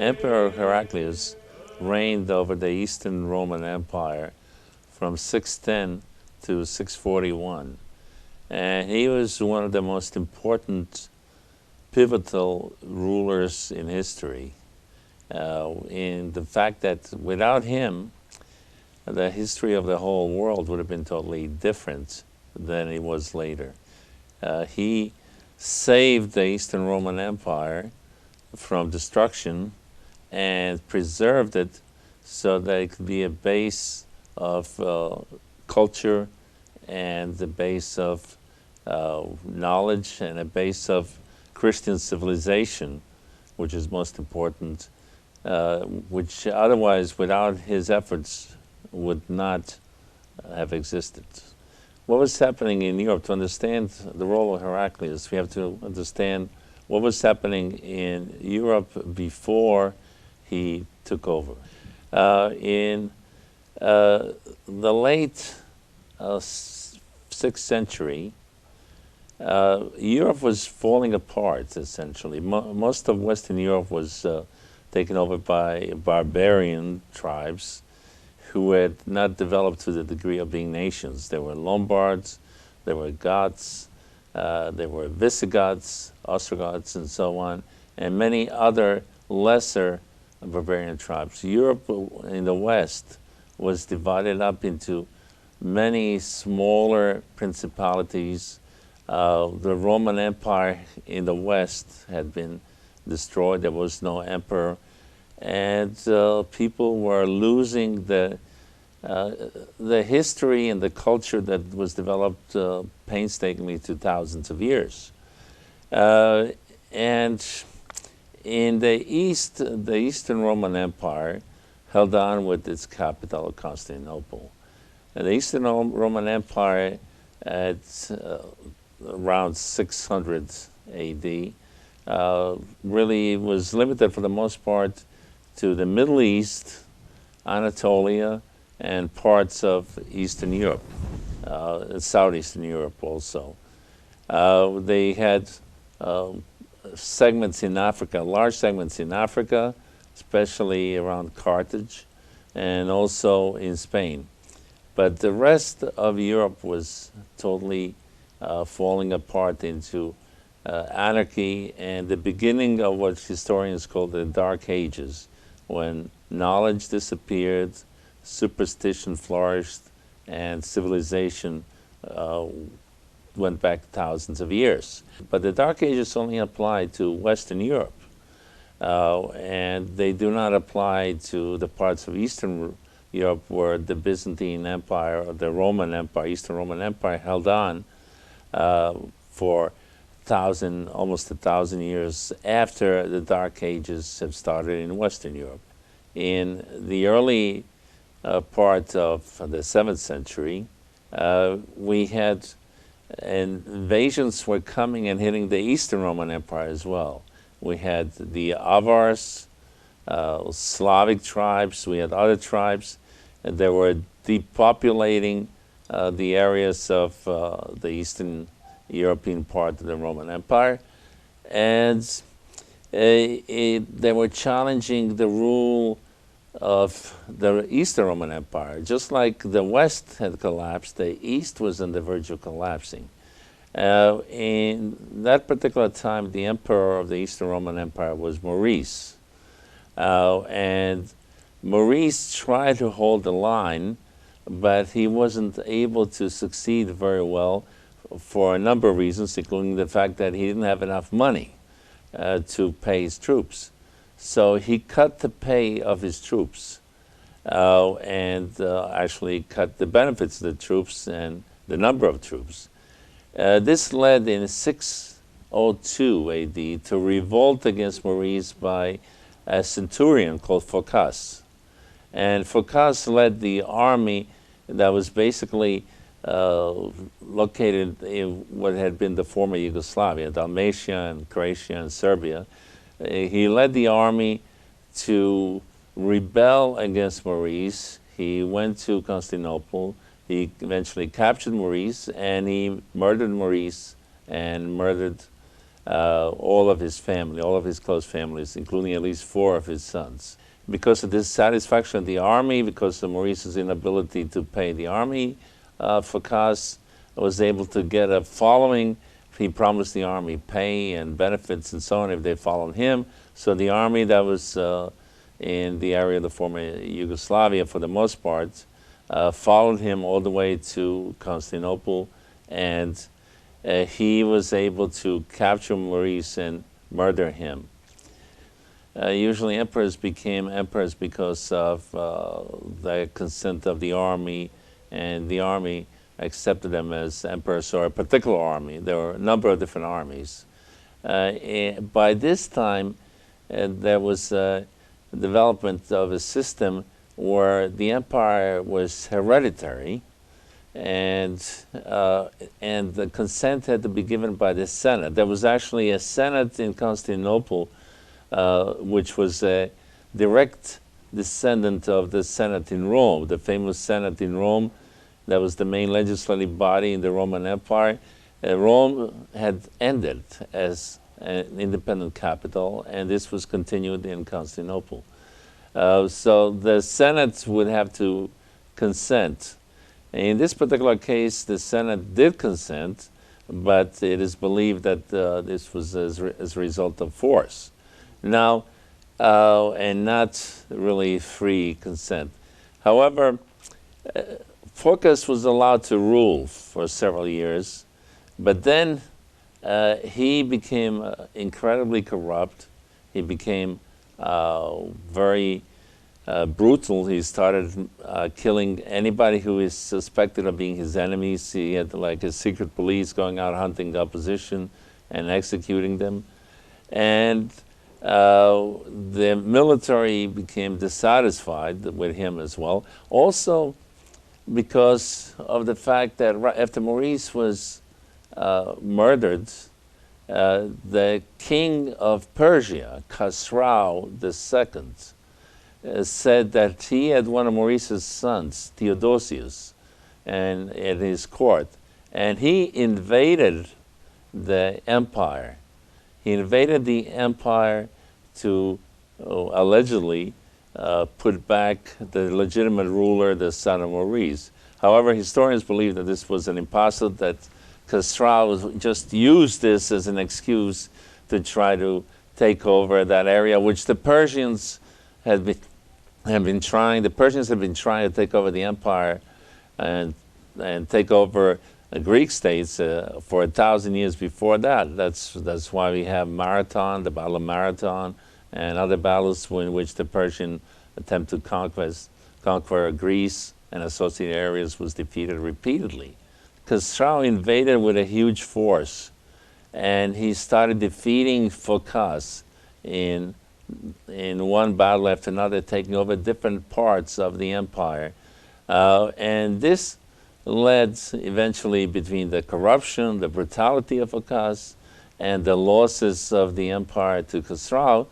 Emperor Heraclius reigned over the Eastern Roman Empire from 610 to 641. And he was one of the most important pivotal rulers in history, in the fact that without him, the history of the whole world would have been totally different than it was later. He saved the Eastern Roman Empire from destruction and preserved it so that it could be a base of culture and the base of knowledge and a base of Christian civilization, which is most important, which otherwise, without his efforts, would not have existed. What was happening in Europe? To understand the role of Heraclius, we have to understand what was happening in Europe before he took over. In the late 6th century, Europe was falling apart, essentially. Most of Western Europe was taken over by barbarian tribes who had not developed to the degree of being nations. There were Lombards, there were Goths, there were Visigoths, Ostrogoths, and so on, and many other lesser barbarian tribes. Europe in the West was divided up into many smaller principalities. The Roman Empire in the West had been destroyed. There was no emperor. And people were losing the history and the culture that was developed painstakingly through thousands of years. And in the East, the Eastern Roman Empire held on with its capital, Constantinople. And the Eastern Roman Empire at around 600 AD really was limited for the most part to the Middle East, Anatolia, and parts of Eastern Europe, Southeastern Europe also. They had segments in Africa, large segments in Africa, especially around Carthage, and also in Spain. But the rest of Europe was totally falling apart into anarchy and the beginning of what historians call the Dark Ages, when knowledge disappeared, superstition flourished, and civilization went back thousands of years. But the Dark Ages only apply to Western Europe, and they do not apply to the parts of Eastern Europe where the Byzantine Empire or the Roman Empire, Eastern Roman Empire, held on for almost 1,000 years after the Dark Ages have started in Western Europe. In the early part of the 7th century, we had invasions were coming and hitting the Eastern Roman Empire as well. We had the Avars, Slavic tribes, we had other tribes, and they were depopulating the areas of the Eastern European part of the Roman Empire, and they were challenging the rule of the Eastern Roman Empire. Just like the West had collapsed, the East was on the verge of collapsing. In that particular time, the emperor of the Eastern Roman Empire was Maurice. And Maurice tried to hold the line, but he wasn't able to succeed very well for a number of reasons, including the fact that he didn't have enough money to pay his troops. So he cut the pay of his troops and actually cut the benefits of the troops and the number of troops. This led in 602 AD to revolt against Maurice by a centurion called Phocas. And Phocas led the army that was basically located in what had been the former Yugoslavia, Dalmatia and Croatia and Serbia. He led the army to rebel against Maurice. He went to Constantinople. He eventually captured Maurice, and he murdered Maurice and murdered all of his family, all of his close families, including at least 4 of his sons. Because of dissatisfaction of the army, because of Maurice's inability to pay the army, Phocas was able to get a following. He promised the army pay and benefits and so on if they followed him. So the army that was in the area of the former Yugoslavia, for the most part, followed him all the way to Constantinople, and he was able to capture Maurice and murder him. Usually emperors became emperors because of the consent of the army, and the army accepted them as emperors, or a particular army. There were a number of different armies. By this time, there was a development of a system where the empire was hereditary, and the consent had to be given by the Senate. There was actually a Senate in Constantinople, which was a direct descendant of the Senate in Rome, the famous Senate in Rome. That was the main legislative body in the Roman Empire. Rome had ended as an independent capital, and this was continued in Constantinople. So the Senate would have to consent. In this particular case, the Senate did consent, but it is believed that this was as a result of force. Now, and not really free consent. However, Phocas was allowed to rule for several years, but then he became incredibly corrupt. He became very brutal. He started killing anybody who is suspected of being his enemies. He had like his secret police going out hunting the opposition and executing them. And the military became dissatisfied with him as well. Also, because of the fact that after Maurice was murdered, the king of Persia, Khosrau II, said that he had one of Maurice's sons, Theodosius, and at his court, and he invaded the empire. He invaded the empire to allegedly put back the legitimate ruler, the son of Maurice. However, historians believe that this was an imposture, that Khosrau just used this as an excuse to try to take over that area, which the Persians had been trying. The Persians had been trying to take over the empire and take over Greek states for 1,000 years before that. That's why we have Marathon, the Battle of Marathon, and other battles in which the Persian attempt to conquer Greece and associated areas was defeated repeatedly. Khosrau invaded with a huge force, and he started defeating Phocas in one battle after another, taking over different parts of the empire. And this led eventually, between the corruption, the brutality of Phocas, and the losses of the empire to Khosrau,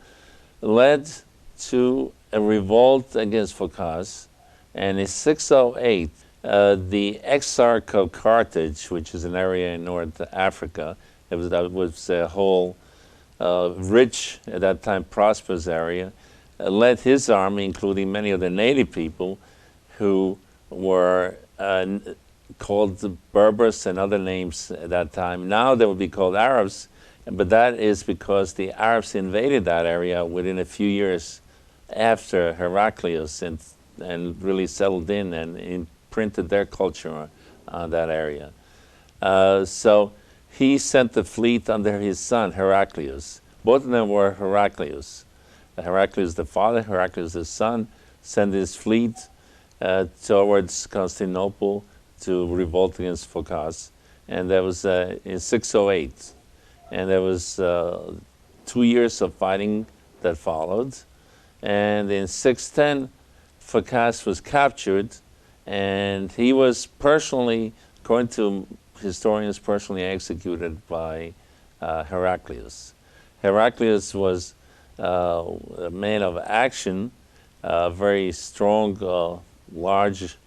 led to a revolt against Phocas. And in 608, the Exarch of Carthage, which is an area in North Africa, that was a whole rich, at that time prosperous area, led his army, including many of the native people who were called the Berbers and other names at that time. Now they would be called Arabs, but that is because the Arabs invaded that area within a few years after Heraclius and really settled in and imprinted their culture on that area. So he sent the fleet under his son, Heraclius. Both of them were Heraclius. Heraclius the father, Heraclius the son, sent his fleet towards Constantinople to revolt against Phocas. And that was in 608. And there was 2 years of fighting that followed. And in 610, Phocas was captured, and he was personally, according to historians, personally executed by Heraclius. Heraclius was a man of action, a very strong, large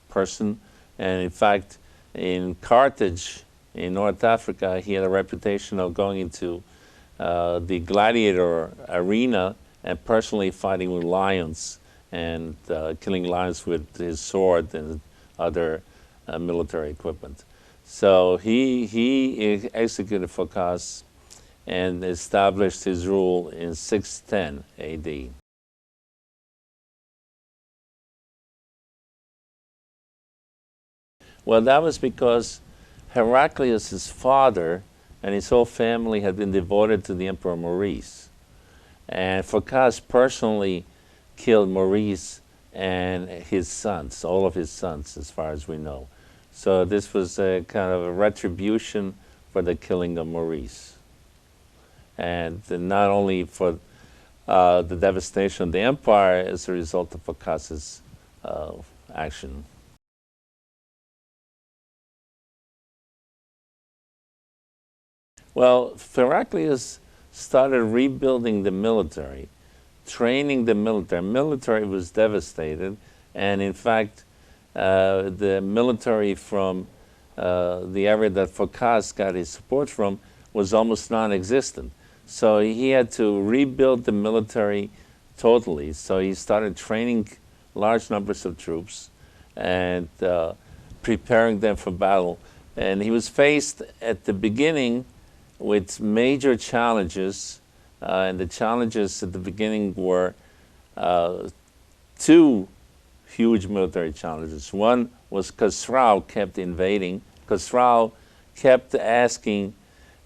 person, and in fact, in Carthage, in North Africa, he had a reputation of going into the gladiator arena and personally fighting with lions and killing lions with his sword and other military equipment. So he executed Phocas and established his rule in 610 AD. Well, that was because Heraclius, his father, and his whole family had been devoted to the Emperor Maurice. And Phocas personally killed Maurice and his sons, all of his sons, as far as we know. So this was a kind of a retribution for the killing of Maurice. And not only for the devastation of the empire as a result of Phocas's action. Well, Heraclius started rebuilding the military, training the military. Military was devastated, and in fact, the military from the area that Phocas got his support from was almost non-existent. So he had to rebuild the military totally. So he started training large numbers of troops and preparing them for battle. And he was faced at the beginning with major challenges, and the challenges at the beginning were two huge military challenges. One was Khosrau kept invading. Khosrau kept asking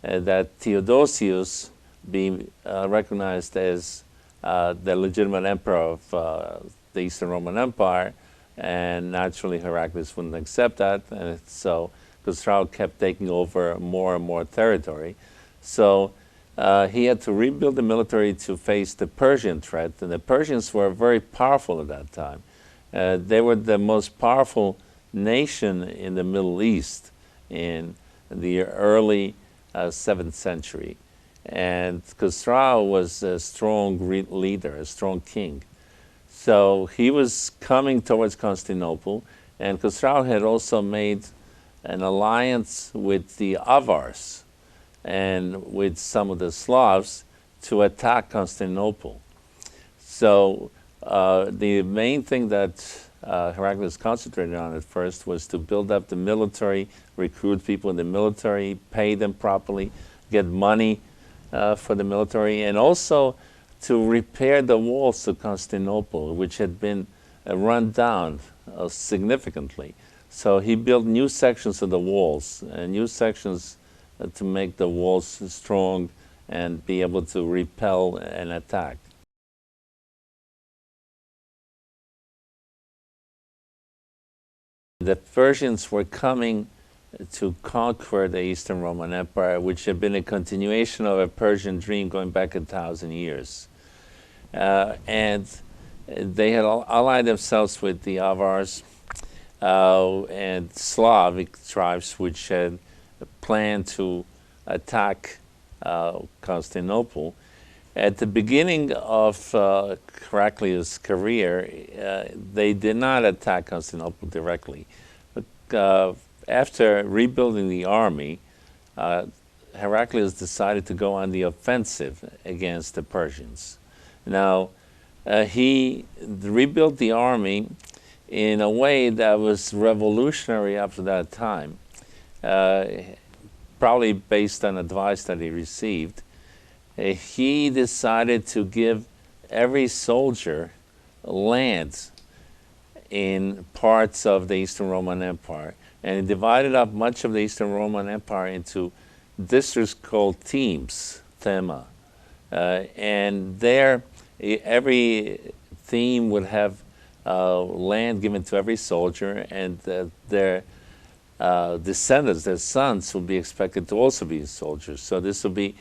that Theodosius be recognized as the legitimate emperor of the Eastern Roman Empire, and naturally Heraclius wouldn't accept that, and so Khosrau kept taking over more and more territory. So he had to rebuild the military to face the Persian threat, and the Persians were very powerful at that time. They were the most powerful nation in the Middle East in the early 7th century. And Khosrau was a strong leader, a strong king. So he was coming towards Constantinople, and Khosrau had also made an alliance with the Avars and with some of the Slavs to attack Constantinople. So the main thing that Heraclius concentrated on at first was to build up the military, recruit people in the military, pay them properly, get money for the military, and also to repair the walls of Constantinople, which had been run down significantly. So he built new sections of the walls, new sections to make the walls strong and be able to repel an attack. The Persians were coming to conquer the Eastern Roman Empire, which had been a continuation of a Persian dream going back 1,000 years. And they had allied themselves with the Avars and Slavic tribes, which had planned to attack Constantinople. At the beginning of Heraclius' career, they did not attack Constantinople directly. But after rebuilding the army, Heraclius decided to go on the offensive against the Persians. Now, he rebuilt the army in a way that was revolutionary up to that time, probably based on advice that he received. He decided to give every soldier land in parts of the Eastern Roman Empire, and he divided up much of the Eastern Roman Empire into districts called themes, thema, and there every theme would have land given to every soldier, and their descendants, their sons, would be expected to also be soldiers. So this would be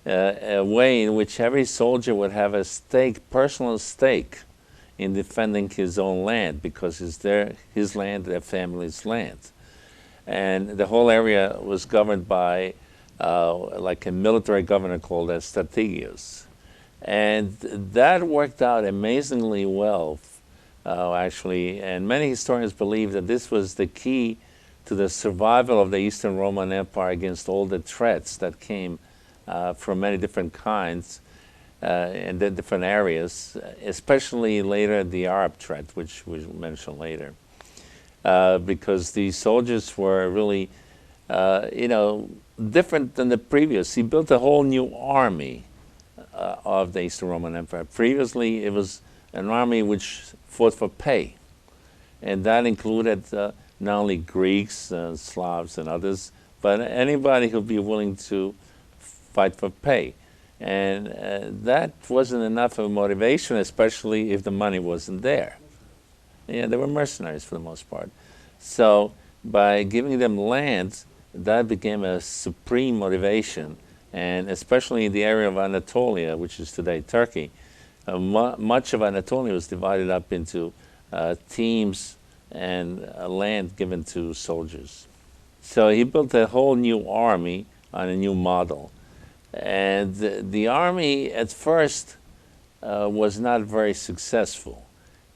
a way in which every soldier would have a stake, personal stake, in defending his own land, because it's his land, their family's land. And the whole area was governed by like a military governor called a strategius. And that worked out amazingly well, actually, and many historians believe that this was the key to the survival of the Eastern Roman Empire against all the threats that came from many different kinds and the different areas, especially later the Arab threat, which we mentioned later. Because the soldiers were really, different than the previous. He built a whole new army of the Eastern Roman Empire. Previously, it was an army which fought for pay, and that included not only Greeks, Slavs, and others, but anybody who'd be willing to fight for pay. And that wasn't enough of a motivation, especially if the money wasn't there. Yeah, they were mercenaries for the most part. So by giving them land, that became a supreme motivation. And especially in the area of Anatolia, which is today Turkey, much of Anatolia was divided up into teams and land given to soldiers. So he built a whole new army on a new model. And the army at first was not very successful.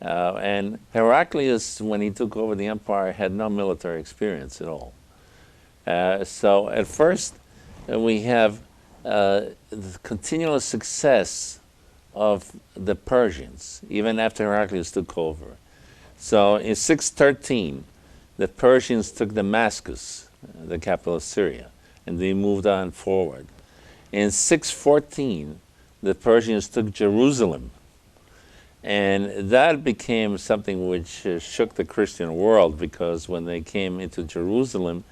And Heraclius, when he took over the empire, had no military experience at all. So at first, we have the continual success of the Persians, even after Heraclius took over. So in 613, the Persians took Damascus, the capital of Syria, and they moved on forward. In 614, the Persians took Jerusalem, and that became something which shook the Christian world, because when they came into Jerusalem,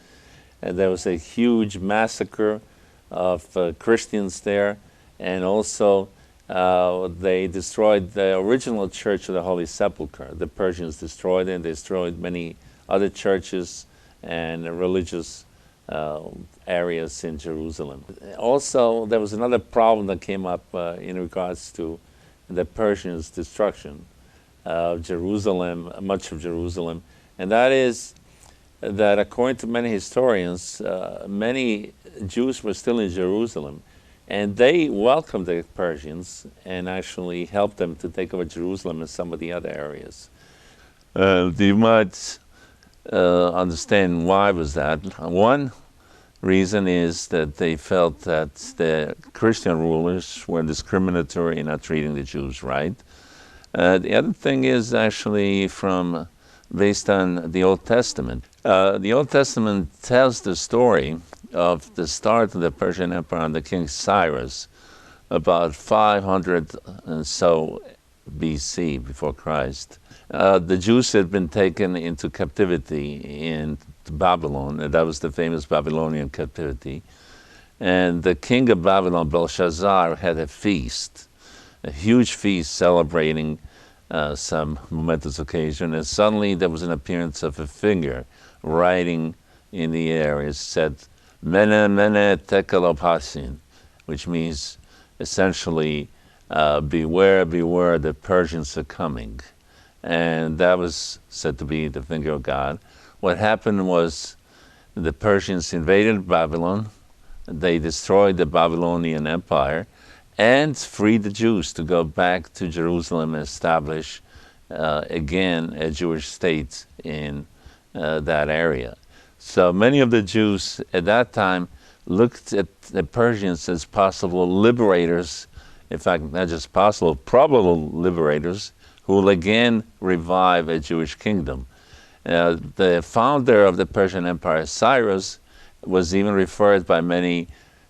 there was a huge massacre of Christians there, and also they destroyed the original church of the Holy Sepulchre. The Persians destroyed it, and they destroyed many other churches and religious areas in Jerusalem. Also, there was another problem that came up in regards to the Persians' destruction of Jerusalem, much of Jerusalem, and that is that according to many historians, many Jews were still in Jerusalem, and they welcomed the Persians and actually helped them to take over Jerusalem and some of the other areas. You might understand why was that. One reason is that they felt that the Christian rulers were discriminatory in not treating the Jews right. The other thing is actually based on the Old Testament. The Old Testament tells the story of the start of the Persian Empire under King Cyrus, about 500 and so BC, before Christ. The Jews had been taken into captivity in Babylon, and that was the famous Babylonian captivity. And the king of Babylon, Belshazzar, had a feast, a huge feast celebrating some momentous occasion, and suddenly there was an appearance of a finger writing in the air. It said, Mene, mene, tekel upharsin, which means essentially, beware, beware, the Persians are coming. And that was said to be the finger of God. What happened was the Persians invaded Babylon, they destroyed the Babylonian Empire, and freed the Jews to go back to Jerusalem and establish again a Jewish state in that area. So many of the Jews at that time looked at the Persians as possible liberators, in fact, not just possible, probable liberators, who will again revive a Jewish kingdom. The founder of the Persian Empire, Cyrus, was even referred by many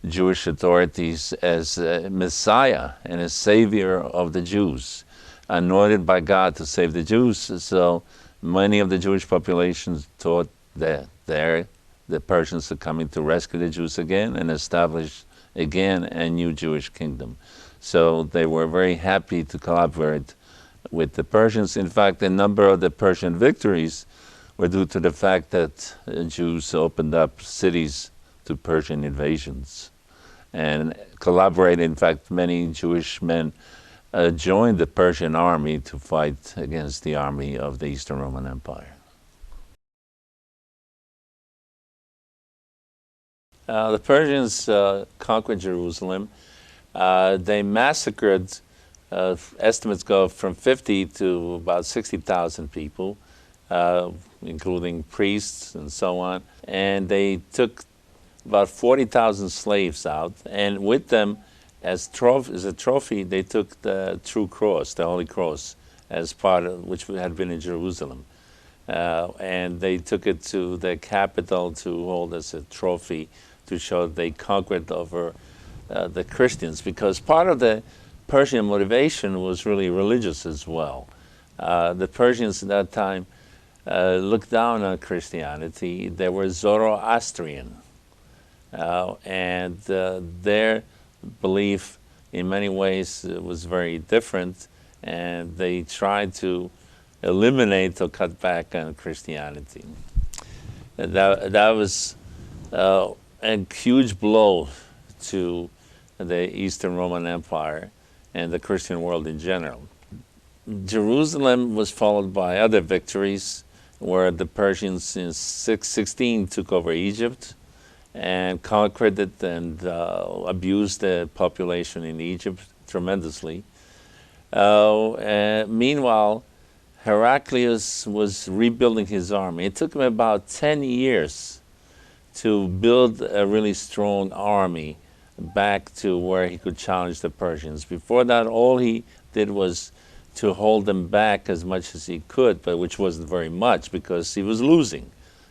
Jewish authorities as a Messiah and a savior of the Jews, anointed by God to save the Jews. So many of the Jewish populations thought that the Persians are coming to rescue the Jews again and establish again a new Jewish kingdom. So they were very happy to collaborate with the Persians. In fact, a number of the Persian victories were due to the fact that Jews opened up cities to Persian invasions and collaborated. In fact, many Jewish men joined the Persian army to fight against the army of the Eastern Roman Empire. The Persians conquered Jerusalem. They massacred, estimates go from 50 to about 60,000 people. including priests and so on. And they took about 40,000 slaves out, and with them, as a trophy, they took the true cross, the Holy Cross, as part of which had been in Jerusalem. And they took it to the capital to hold as a trophy to show they conquered over the Christians, because part of the Persian motivation was really religious as well. The Persians at that time looked down on Christianity. They were Zoroastrian, and their belief in many ways was very different, and they tried to eliminate or cut back on Christianity. That was a huge blow to the Eastern Roman Empire and the Christian world in general. Jerusalem was followed by other victories, where the Persians in 616 took over Egypt and conquered it and abused the population in Egypt tremendously. Meanwhile, Heraclius was rebuilding his army. It took him about 10 years to build a really strong army back to where he could challenge the Persians. Before that, all he did was to hold them back as much as he could, but which wasn't very much because he was losing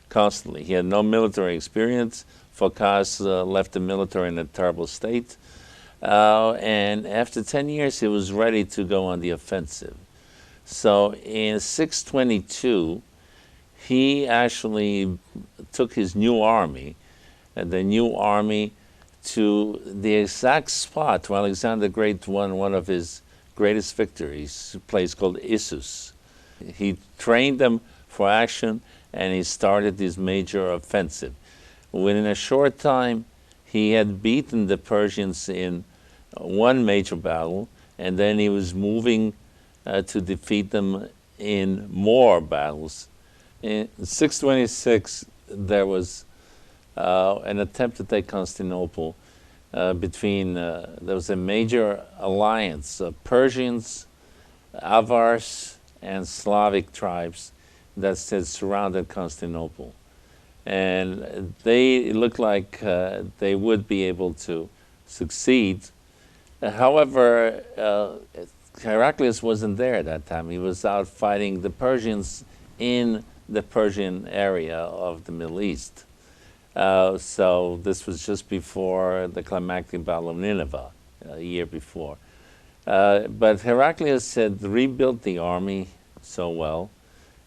constantly. He had no military experience. Phocas left the military in a terrible state. And after 10 years, he was ready to go on the offensive. So in 622, he actually took his new army, the new army, to the exact spot where Alexander the Great won one of his greatest victories, a place called Issus. He trained them for action, and he started this major offensive. Within a short time, he had beaten the Persians in one major battle, and then he was moving to defeat them in more battles. In 626, there was an attempt to take Constantinople there was a major alliance of Persians, Avars, and Slavic tribes that surrounded Constantinople. And it looked like they would be able to succeed. However, Heraclius wasn't there at that time. He was out fighting the Persians in the Persian area of the Middle East. So this was just before the climactic Battle of Nineveh, a year before. But Heraclius had rebuilt the army so well,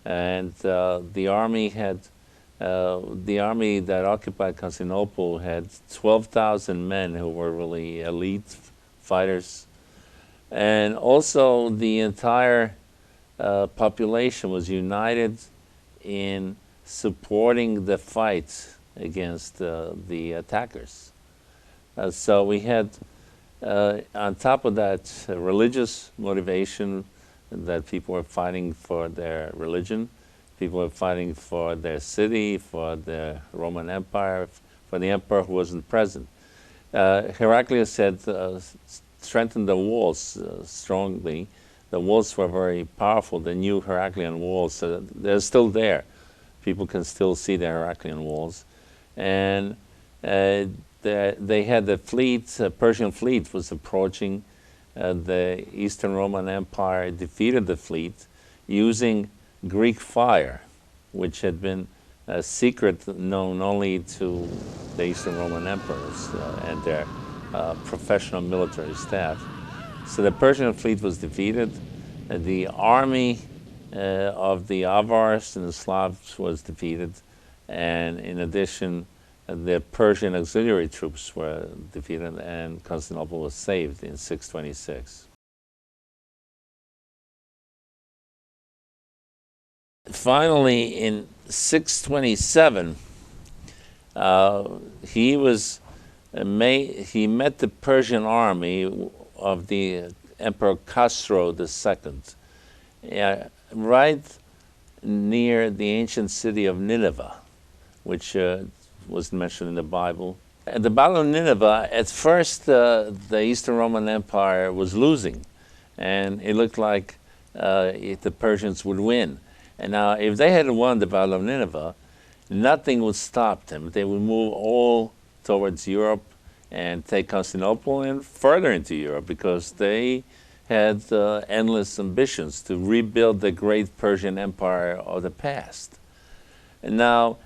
and the army that occupied Constantinople had 12,000 men who were really elite fighters, and also the entire population was united in supporting the fight against the attackers. So we had, on top of that, religious motivation, that people were fighting for their religion, people were fighting for their city, for the Roman Empire, for the emperor who wasn't present. Heraclius had strengthened the walls strongly. The walls were very powerful, the new Heraclean walls. They're still there. People can still see the Heraclean walls. And they had the fleet, Persian fleet was approaching. The Eastern Roman Empire defeated the fleet using Greek fire, which had been a secret known only to the Eastern Roman emperors and their professional military staff. So the Persian fleet was defeated. The army of the Avars and the Slavs was defeated. And in addition, the Persian auxiliary troops were defeated, and Constantinople was saved in 626. Finally, in 627, he met the Persian army of the Emperor Khosrow II, right near the ancient city of Nineveh, which was mentioned in the Bible. At the Battle of Nineveh, at first the Eastern Roman Empire was losing, and it looked like the Persians would win. And now, if they had won the Battle of Nineveh, nothing would stop them. They would move all towards Europe and take Constantinople and further into Europe, because they had endless ambitions to rebuild the great Persian Empire of the past. And now,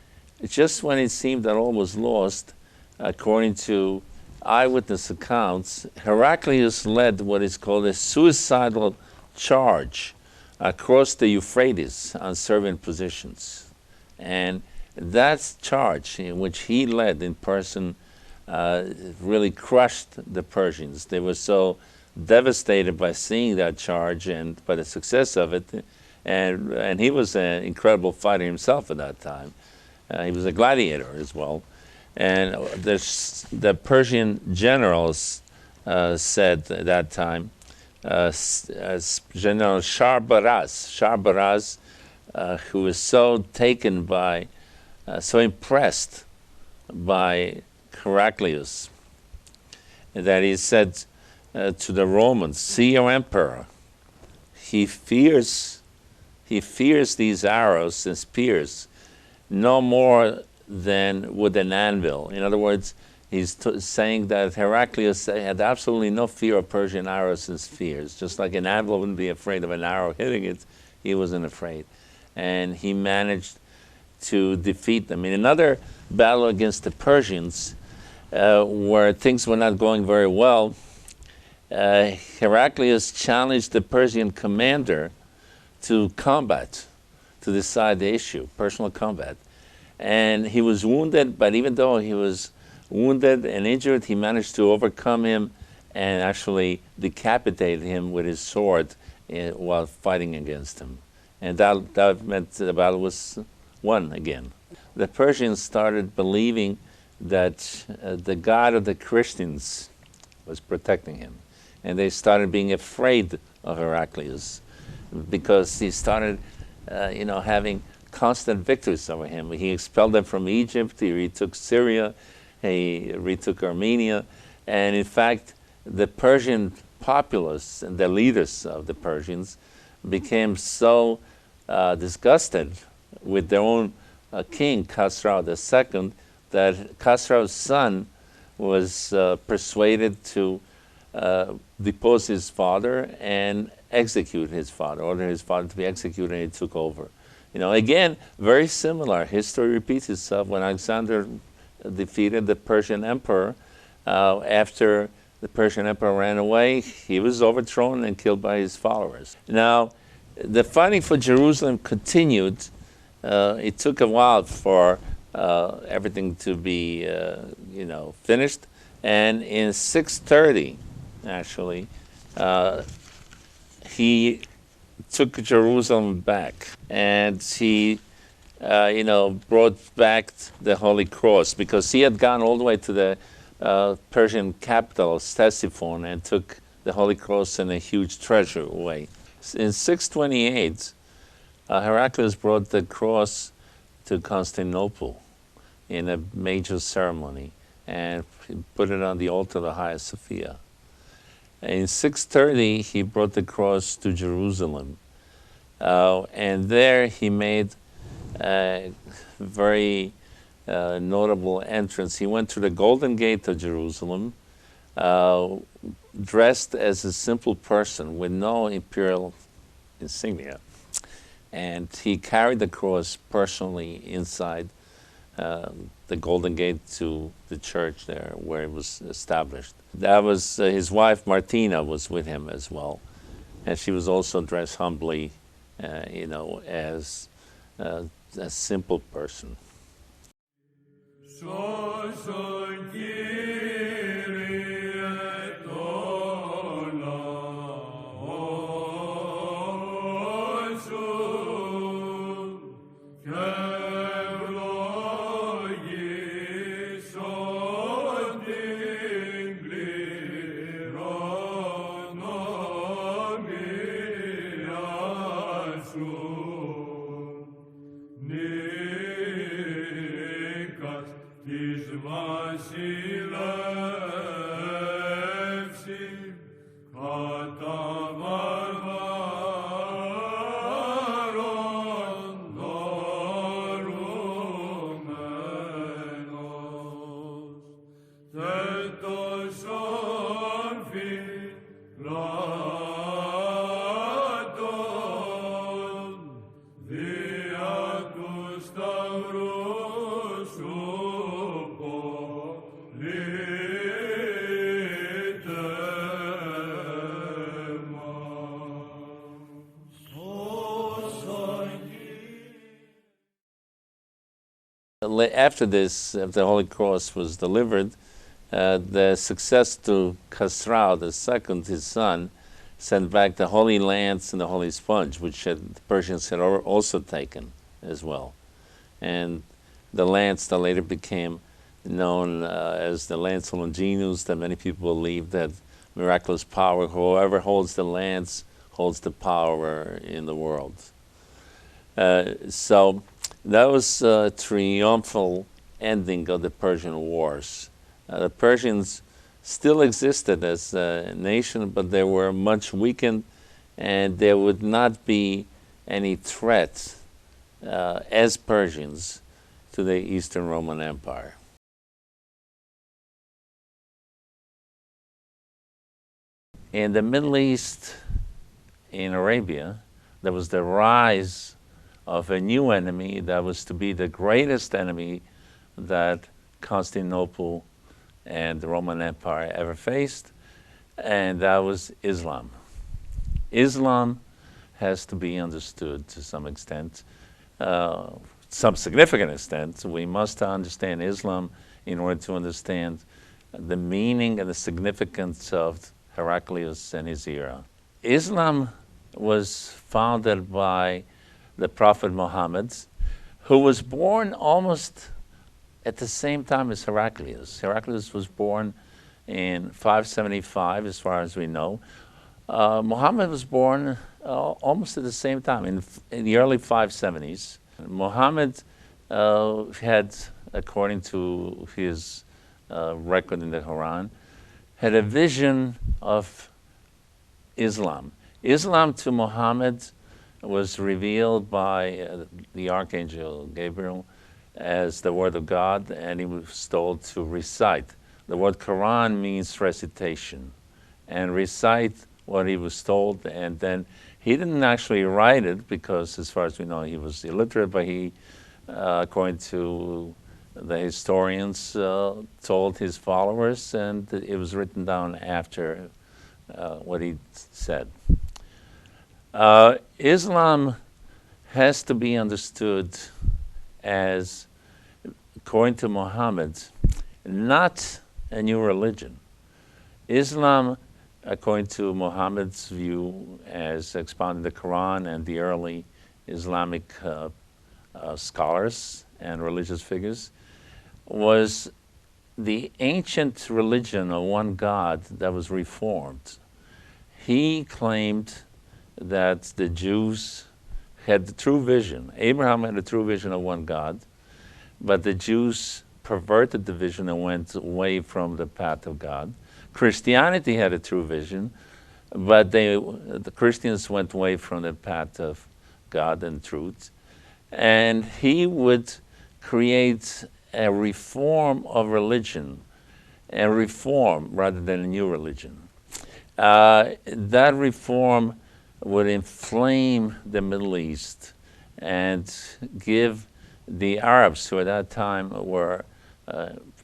just when it seemed that all was lost, according to eyewitness accounts, Heraclius led what is called a suicidal charge across the Euphrates on Serbian positions. And that charge, in which he led in person, really crushed the Persians. They were so devastated by seeing that charge and by the success of it. And he was an incredible fighter himself at that time. He was a gladiator as well. And the Persian generals said at that time, General Sharbaraz, who was so taken by, so impressed by Heraclius, that he said to the Romans, "See your emperor. He fears these arrows and spears no more than with an anvil." In other words, he's saying that Heraclius had absolutely no fear of Persian arrows and spears. Just like an anvil wouldn't be afraid of an arrow hitting it, he wasn't afraid. And he managed to defeat them. In another battle against the Persians, where things were not going very well, Heraclius challenged the Persian commander to combat, to decide the issue, personal combat. And he was wounded, but even though he was wounded and injured, he managed to overcome him and actually decapitate him with his sword while fighting against him. And that meant the battle was won again. The Persians started believing that the God of the Christians was protecting him. And they started being afraid of Heraclius, because he started having constant victories over him. He expelled them from Egypt, he retook Syria, he retook Armenia, and in fact, the Persian populace and the leaders of the Persians became so disgusted with their own king, Khosrau II, that Khosrau's son was persuaded to depose his father and execute his father, order his father to be executed, and he took over. Again, very similar. History repeats itself. When Alexander defeated the Persian emperor, after the Persian emperor ran away, he was overthrown and killed by his followers. Now, the fighting for Jerusalem continued. It took a while for everything to be, finished. And in 630, actually, he took Jerusalem back, and he, brought back the Holy Cross, because he had gone all the way to the Persian capital, Ctesiphon, and took the Holy Cross and a huge treasure away. In 628, Heraclius brought the cross to Constantinople in a major ceremony and put it on the altar of the Hagia Sophia. In 630, he brought the cross to Jerusalem, and there he made a very notable entrance. He went to the Golden Gate of Jerusalem, dressed as a simple person with no imperial insignia, and he carried the cross personally inside the Golden Gate to the church there where it was established. That was his wife Martina was with him as well, and she was also dressed humbly, as a simple person. After this, after the Holy Cross was delivered, the success to Khosrau II, his son, sent back the Holy Lance and the Holy Sponge, which the Persians had also taken as well. And the lance that later became known as the Lance Longinus, that many people believe that miraculous power, whoever holds the lance holds the power in the world. So that was a triumphal ending of the Persian Wars. The Persians still existed as a nation, but they were much weakened, and there would not be any threat as Persians to the Eastern Roman Empire. In the Middle East, in Arabia, there was the rise of a new enemy that was to be the greatest enemy that Constantinople and the Roman Empire ever faced, and that was Islam. Islam has to be understood to some extent, some significant extent. We must understand Islam in order to understand the meaning and the significance of Heraclius and his era. Islam was founded by the Prophet Muhammad, who was born almost at the same time as Heraclius. Heraclius was born in 575, as far as we know. Muhammad was born almost at the same time, in the early 570s. Muhammad had, according to his record in the Quran, had a vision of Islam. Islam to Muhammad was revealed by the Archangel Gabriel as the Word of God, and he was told to recite. The word Quran means recitation, and recite what he was told, and then he didn't actually write it because, as far as we know, he was illiterate, but he, according to the historians, told his followers, and it was written down after what he said. Islam has to be understood as, according to Muhammad, not a new religion. Islam, according to Muhammad's view, as expounded in the Quran and the early Islamic scholars and religious figures, was the ancient religion of one God that was reformed. He claimed that the Jews had the true vision. Abraham had a true vision of one God, but the Jews perverted the vision and went away from the path of God. Christianity had a true vision, but the Christians went away from the path of God and truth. And he would create a reform of religion, a reform rather than a new religion. That reform would inflame the Middle East and give the Arabs, who at that time were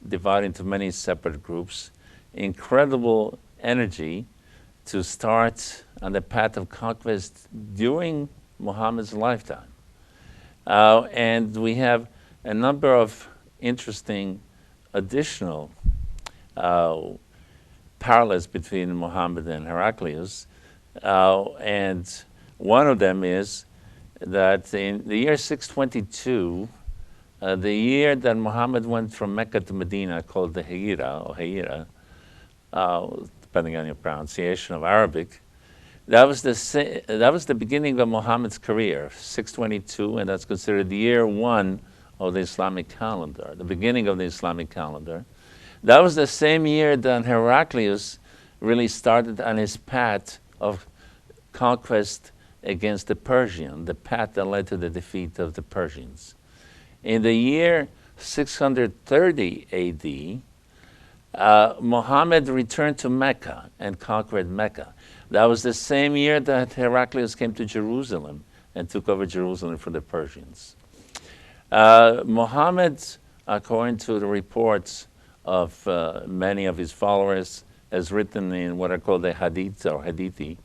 divided into many separate groups, incredible energy to start on the path of conquest during Muhammad's lifetime. And we have a number of interesting additional parallels between Muhammad and Heraclius. And one of them is that in the year 622, the year that Muhammad went from Mecca to Medina, called the Hijra, depending on your pronunciation of Arabic, that was the beginning of Muhammad's career, 622, and that's considered the year one of the Islamic calendar, the beginning of the Islamic calendar. That was the same year that Heraclius really started on his path of conquest against the Persian, the path that led to the defeat of the Persians. In the year 630 AD, Muhammad returned to Mecca and conquered Mecca. That was the same year that Heraclius came to Jerusalem and took over Jerusalem for the Persians. Muhammad according to the reports of many of his followers, as written in what are called the Hadith or Hadithi,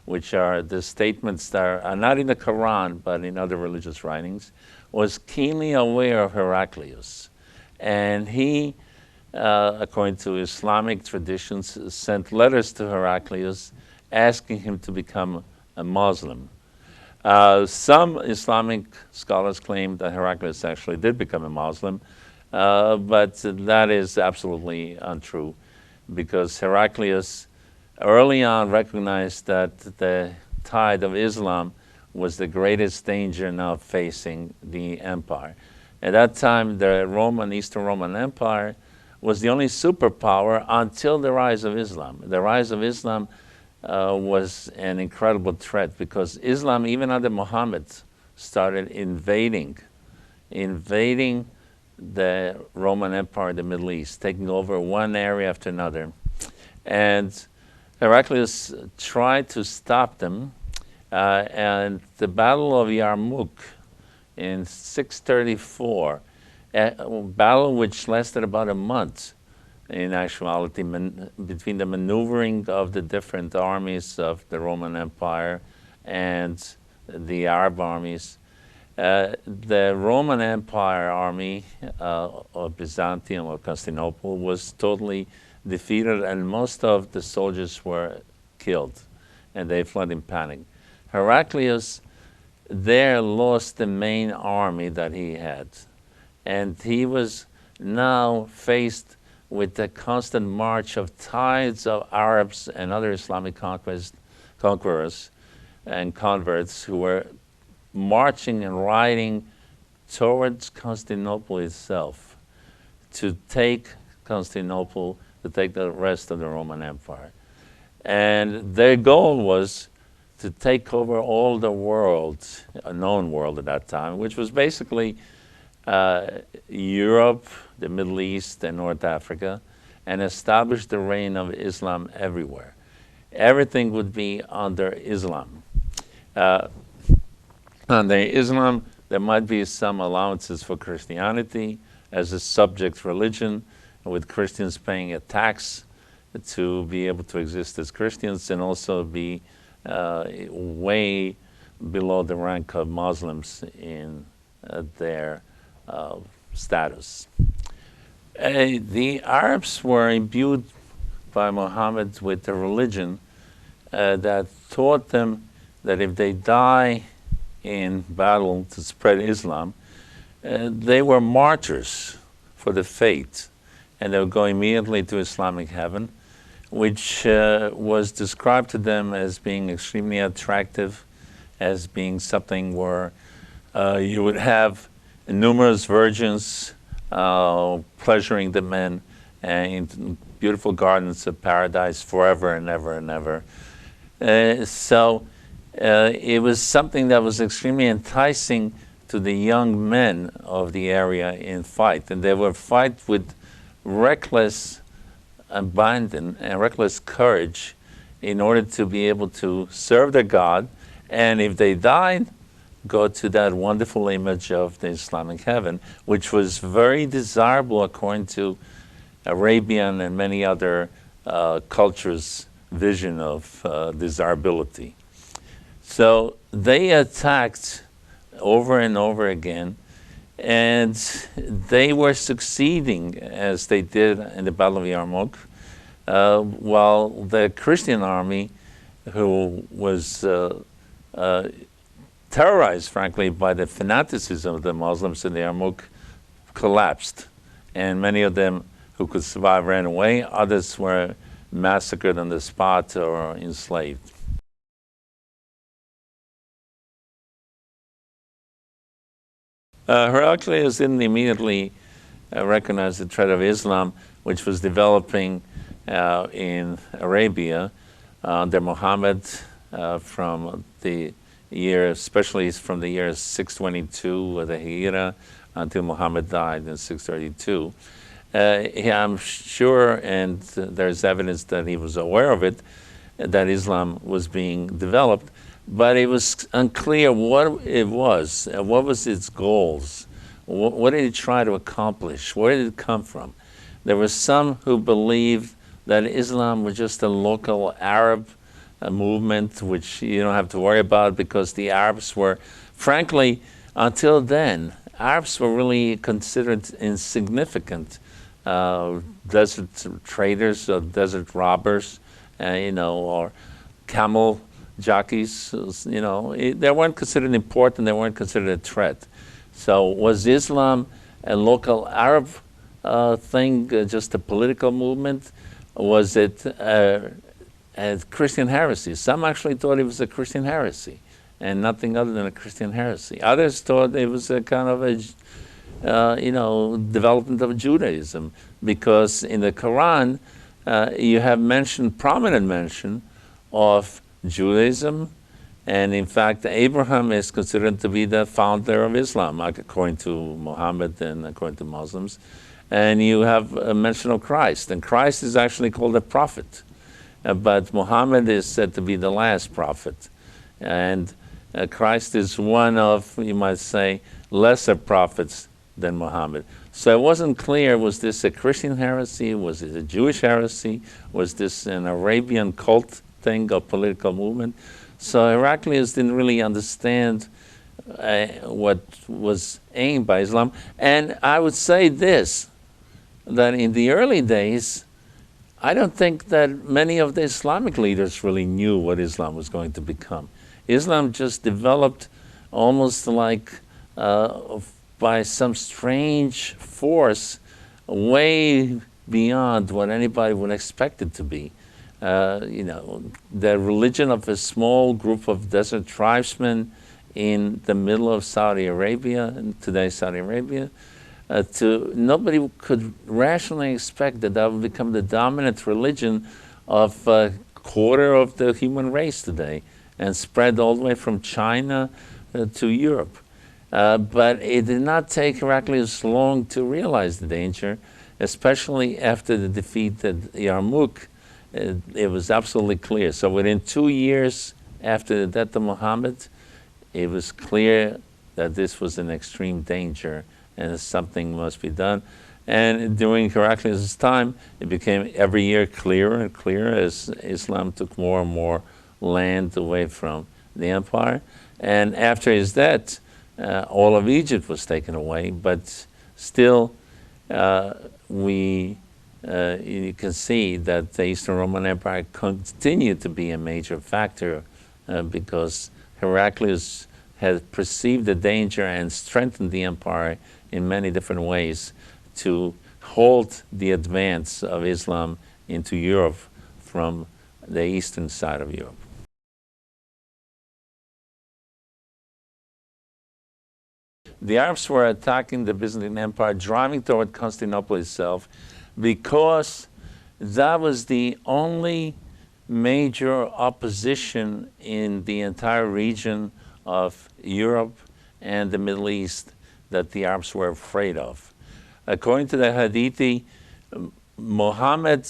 which are the statements that are not in the Quran but in other religious writings, was keenly aware of Heraclius. And he, according to Islamic traditions, sent letters to Heraclius asking him to become a Muslim. Some Islamic scholars claim that Heraclius actually did become a Muslim, but that is absolutely untrue, because Heraclius early on recognized that the tide of Islam was the greatest danger now facing the empire. At that time, the Eastern Roman Empire was the only superpower until the rise of Islam. The rise of Islam was an incredible threat, because Islam, even under Muhammad, started invading the Roman Empire, the Middle East, taking over one area after another. And Heraclius tried to stop them, and the Battle of Yarmouk in 634, a battle which lasted about a month, in actuality, between the maneuvering of the different armies of the Roman Empire and the Arab armies. The Roman Empire army of Byzantium or Constantinople was totally defeated, and most of the soldiers were killed, and they fled in panic. Heraclius there lost the main army that he had, and he was now faced with the constant march of tides of Arabs and other Islamic conquerors and converts who were marching and riding towards Constantinople itself to take Constantinople, to take the rest of the Roman Empire. And their goal was to take over all the world, a known world at that time, which was basically Europe, the Middle East, and North Africa, and establish the reign of Islam everywhere. Everything would be under Islam. Under Islam, there might be some allowances for Christianity as a subject religion, with Christians paying a tax to be able to exist as Christians, and also be way below the rank of Muslims in their status. The Arabs were imbued by Muhammad with a religion that taught them that if they die in battle to spread Islam, they were martyrs for the faith, and they would go immediately to Islamic heaven, which was described to them as being extremely attractive, as being something where you would have numerous virgins pleasuring the men in beautiful gardens of paradise forever and ever and ever. So it was something that was extremely enticing to the young men of the area in fight, and they would fight with reckless abandon and reckless courage in order to be able to serve their God, and if they died, go to that wonderful image of the Islamic heaven, which was very desirable according to Arabian and many other cultures' vision of desirability. So they attacked over and over again, and they were succeeding as they did in the Battle of Yarmouk, while the Christian army, who was terrorized, frankly, by the fanaticism of the Muslims in the Yarmouk, collapsed. And many of them who could survive ran away. Others were massacred on the spot or enslaved. Heraclius didn't immediately recognize the threat of Islam, which was developing in Arabia under Muhammad from the year, especially from the year 622 of the Hijra until Muhammad died in 632. I'm sure, and there's evidence that he was aware of it, that Islam was being developed, but it was unclear what it was, what was its goals, What did it try to accomplish? Where did it come from? There were some who believed that Islam was just a local Arab movement, which you don't have to worry about because the Arabs were, frankly, until then, Arabs were really considered insignificant. Desert traders or desert robbers, or camel jockeys, they weren't considered important, they weren't considered a threat. So was Islam a local Arab thing, just a political movement? Was it a Christian heresy? Some actually thought it was a Christian heresy and nothing other than a Christian heresy. Others thought it was a kind of a development of Judaism, because in the Quran you have prominent mention of Judaism, and in fact Abraham is considered to be the founder of Islam, according to Muhammad and according to Muslims. And you have a mention of Christ, and Christ is actually called a prophet, but Muhammad is said to be the last prophet, and Christ is one of, you might say, lesser prophets than Muhammad. So it wasn't clear, was this a Christian heresy? Was it a Jewish heresy? Was this an Arabian cult thing or political movement? So Heraclius didn't really understand what was aimed by Islam. And I would say this, that in the early days, I don't think that many of the Islamic leaders really knew what Islam was going to become. Islam just developed almost like by some strange force way beyond what anybody would expect it to be. The religion of a small group of desert tribesmen in the middle of Saudi Arabia, today's Saudi Arabia, nobody could rationally expect that would become the dominant religion of a quarter of the human race today and spread all the way from China to Europe. But it did not take Heraclius long to realize the danger, especially after the defeat at Yarmouk. It was absolutely clear. So within 2 years after the death of Muhammad, it was clear that this was an extreme danger and something must be done. And during Heraclius' time, it became every year clearer and clearer as Islam took more and more land away from the empire. And after his death, all of Egypt was taken away, but still you can see that the Eastern Roman Empire continued to be a major factor because Heraclius had perceived the danger and strengthened the empire in many different ways to halt the advance of Islam into Europe from the eastern side of Europe. The Arabs were attacking the Byzantine Empire, driving toward Constantinople itself, because that was the only major opposition in the entire region of Europe and the Middle East that the Arabs were afraid of. According to the Hadithi, Muhammad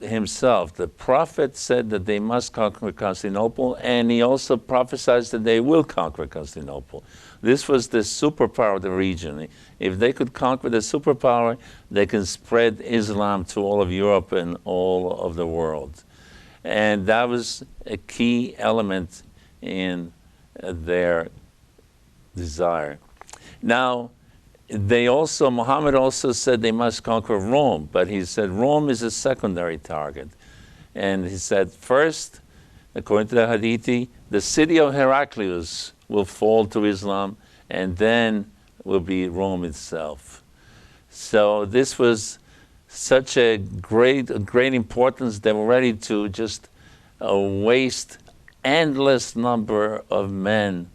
himself, the prophet, said that they must conquer Constantinople, and he also prophesied that they will conquer Constantinople. This was the superpower of the region. If they could conquer the superpower, they can spread Islam to all of Europe and all of the world. And that was a key element in their desire. Now, Muhammad also said they must conquer Rome, but he said Rome is a secondary target. And he said, first, according to the Hadithi, the city of Heraclius will fall to Islam, and then will be Rome itself. So this was such a great importance. They were ready to just waste endless number of men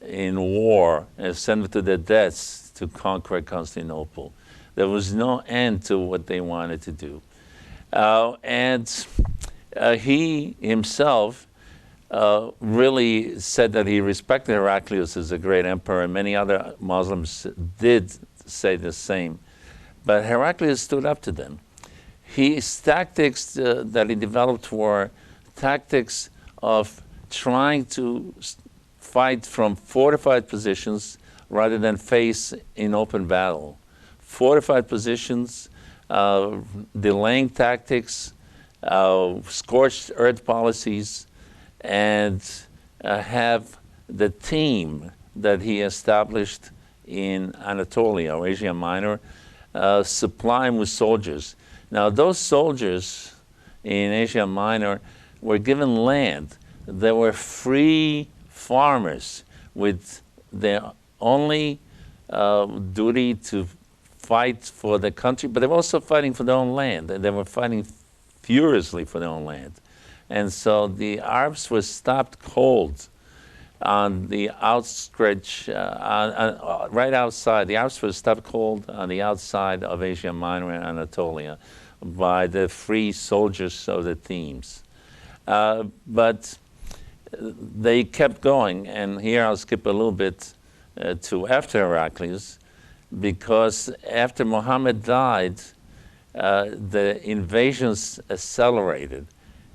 in war and send them to their deaths to conquer Constantinople. There was no end to what they wanted to do. He himself really said that he respected Heraclius as a great emperor, and many other Muslims did say the same. But Heraclius stood up to them. His tactics that he developed were tactics of trying to fight from fortified positions rather than face in open battle. Fortified positions, delaying tactics, scorched earth policies, and have the team that he established in Anatolia, or Asia Minor, supply him with soldiers. Now, those soldiers in Asia Minor were given land. They were free farmers with their only duty to fight for the country, but they were also fighting for their own land. They were fighting furiously for their own land. And so the Arabs were stopped cold on the outstretch, right outside. The Arabs were stopped cold on the outside of Asia Minor and Anatolia by the free soldiers of the themes. But they kept going, and here I'll skip a little bit to after Heraclius, because after Muhammad died, the invasions accelerated.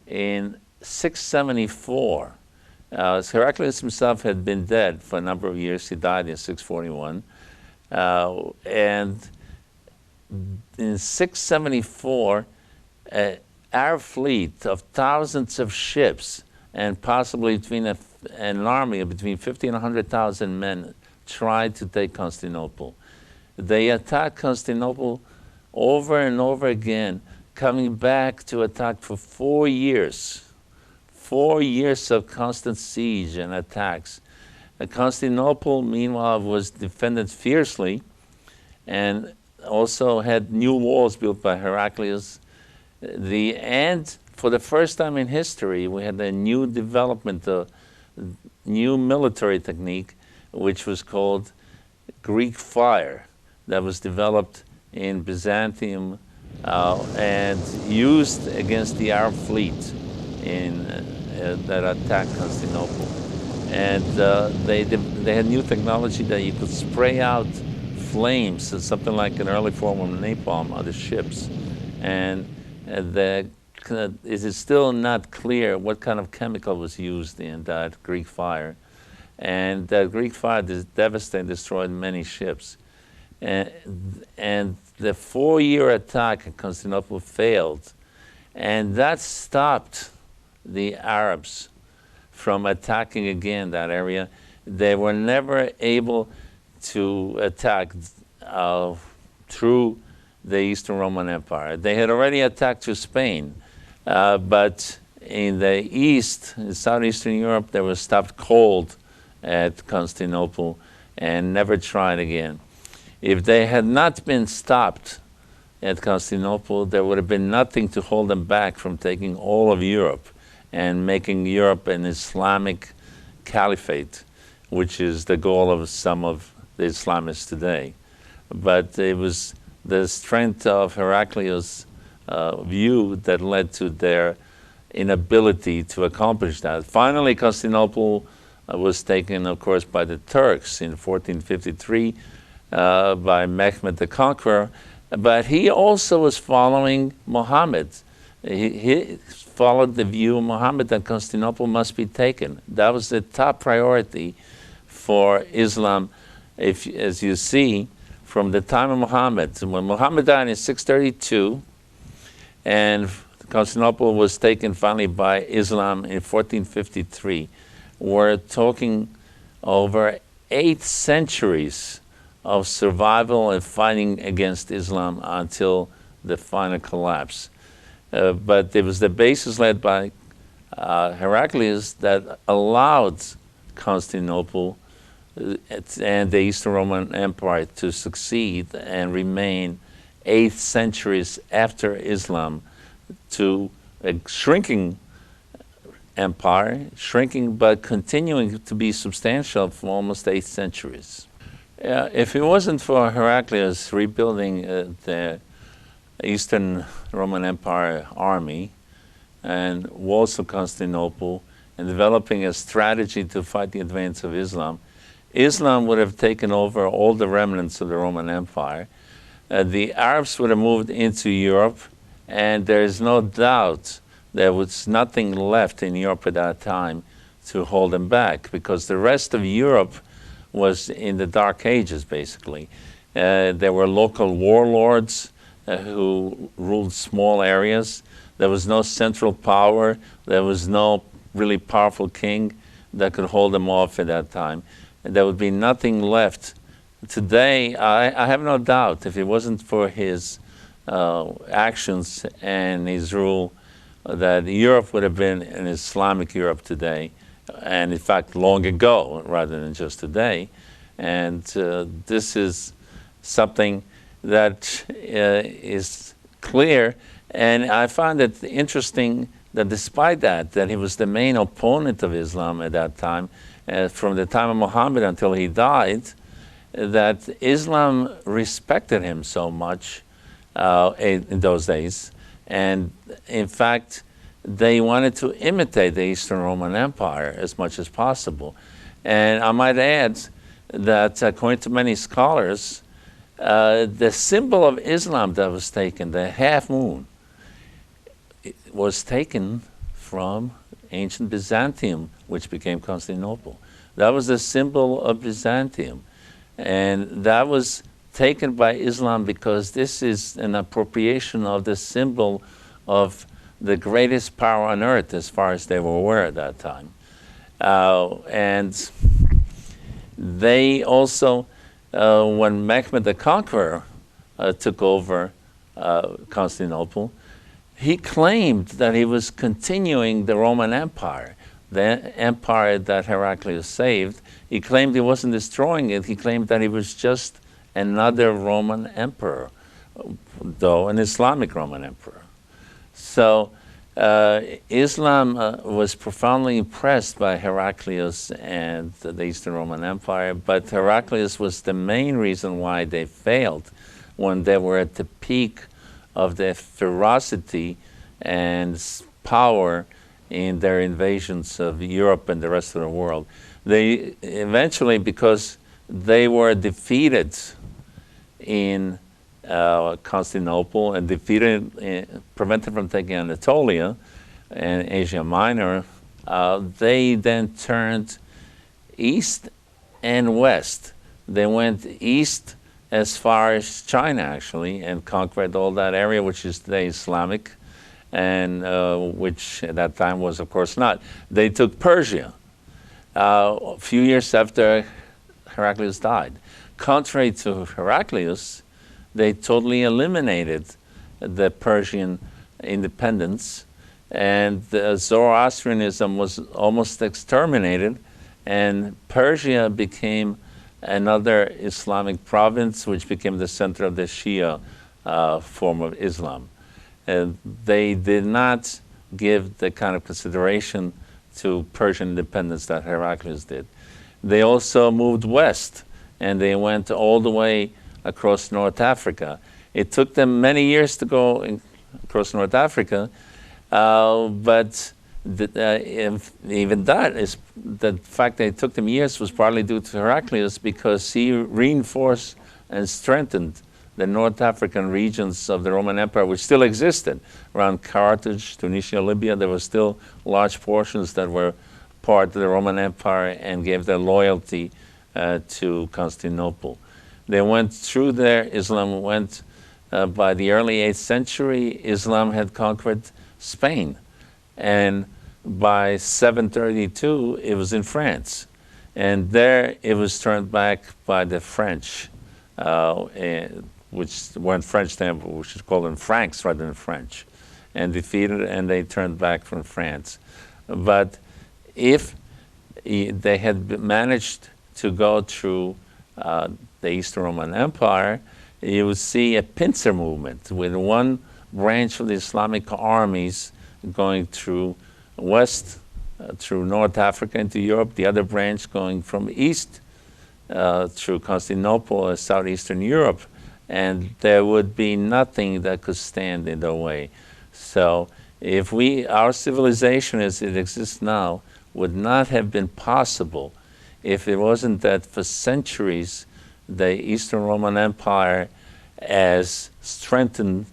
In 674, Heraclius himself had been dead for a number of years. He died in 641. And in 674, an Arab fleet of thousands of ships and possibly between an army of between 50 and 100,000 men tried to take Constantinople. They attacked Constantinople over and over again, coming back to attack for 4 years. 4 years of constant siege and attacks. Constantinople, meanwhile, was defended fiercely and also had new walls built by Heraclius. And for the first time in history, we had a new development, a new military technique, which was called Greek fire, that was developed in Byzantium and used against the Arab fleet that attacked Constantinople. And they had new technology that you could spray out flames, something like an early form of napalm, on the ships. And it is still not clear what kind of chemical was used in that Greek fire. And that Greek fire devastated, destroyed many ships. And the 4-year attack at Constantinople failed. And that stopped the Arabs from attacking again that area. They were never able to attack through the Eastern Roman Empire. They had already attacked through Spain, but in the east, in southeastern Europe, they were stopped cold at Constantinople and never tried again. If they had not been stopped at Constantinople, there would have been nothing to hold them back from taking all of Europe and making Europe an Islamic caliphate, which is the goal of some of the Islamists today. But it was the strength of Heraclius' view that led to their inability to accomplish that. Finally, Constantinople was taken, of course, by the Turks in 1453 by Mehmed the Conqueror, but he also was following Muhammad. He followed the view of Muhammad that Constantinople must be taken. That was the top priority for Islam. As you see, from the time of Muhammad, when Muhammad died in 632, and Constantinople was taken finally by Islam in 1453, we're talking over 8 centuries of survival and fighting against Islam until the final collapse. But it was the basis led by Heraclius that allowed Constantinople and the Eastern Roman Empire to succeed and remain 8 centuries after Islam to a shrinking empire, shrinking but continuing to be substantial for almost 8 centuries. If it wasn't for Heraclius rebuilding the Eastern Roman Empire army and walls of Constantinople and developing a strategy to fight the advance of Islam, Islam would have taken over all the remnants of the Roman Empire. The Arabs would have moved into Europe, and there is no doubt there was nothing left in Europe at that time to hold them back, because the rest of Europe was in the Dark Ages, basically. There were local warlords who ruled small areas. There was no central power. There was no really powerful king that could hold them off at that time. And there would be nothing left. Today, I have no doubt, if it wasn't for his actions and his rule, that Europe would have been an Islamic Europe today, and in fact long ago rather than just today. And this is something that is clear, and I find it interesting that despite that he was the main opponent of Islam at that time, from the time of Muhammad until he died, that Islam respected him so much in those days. And in fact, they wanted to imitate the Eastern Roman Empire as much as possible. And I might add that according to many scholars, the symbol of Islam that was taken, the half moon, was taken from ancient Byzantium, which became Constantinople. That was the symbol of Byzantium. And that was taken by Islam because this is an appropriation of the symbol of the greatest power on earth, as far as they were aware at that time. And they also, when Mehmed the Conqueror took over Constantinople, he claimed that he was continuing the Roman Empire, the empire that Heraclius saved. He claimed he wasn't destroying it. He claimed that he was just another Roman emperor, though an Islamic Roman emperor. So Islam was profoundly impressed by Heraclius and the Eastern Roman Empire, but Heraclius was the main reason why they failed when they were at the peak of their ferocity and power in their invasions of Europe and the rest of the world. They eventually, because they were defeated in Constantinople and prevented from taking Anatolia and Asia Minor, they then turned east and west. They went east as far as China, actually, and conquered all that area, which is today Islamic, and which at that time was, of course, not. They took Persia a few years after Heraclius died. Contrary to Heraclius, they totally eliminated the Persian independence, and Zoroastrianism was almost exterminated, and Persia became another Islamic province, which became the center of the Shia form of Islam. And they did not give the kind of consideration to Persian independence that Heraclius did. They also moved west, and they went all the way across North Africa. It took them many years to go across North Africa, but even that is, the fact that it took them years was partly due to Heraclius, because he reinforced and strengthened the North African regions of the Roman Empire, which still existed. Around Carthage, Tunisia, Libya, there were still large portions that were part of the Roman Empire and gave their loyalty to Constantinople. They went through there. Islam went, by the early 8th century, Islam had conquered Spain. And by 732, it was in France. And there it was turned back by the French, which weren't French then, but which is called in Franks rather than French, and defeated, and they turned back from France. But if they had managed to go through the Eastern Roman Empire, you would see a pincer movement with one branch of the Islamic armies going through west, through North Africa into Europe, the other branch going from east through Constantinople, southeastern Europe, and there would be nothing that could stand in their way. So if our civilization as it exists now would not have been possible if it wasn't that for centuries the Eastern Roman Empire, as strengthened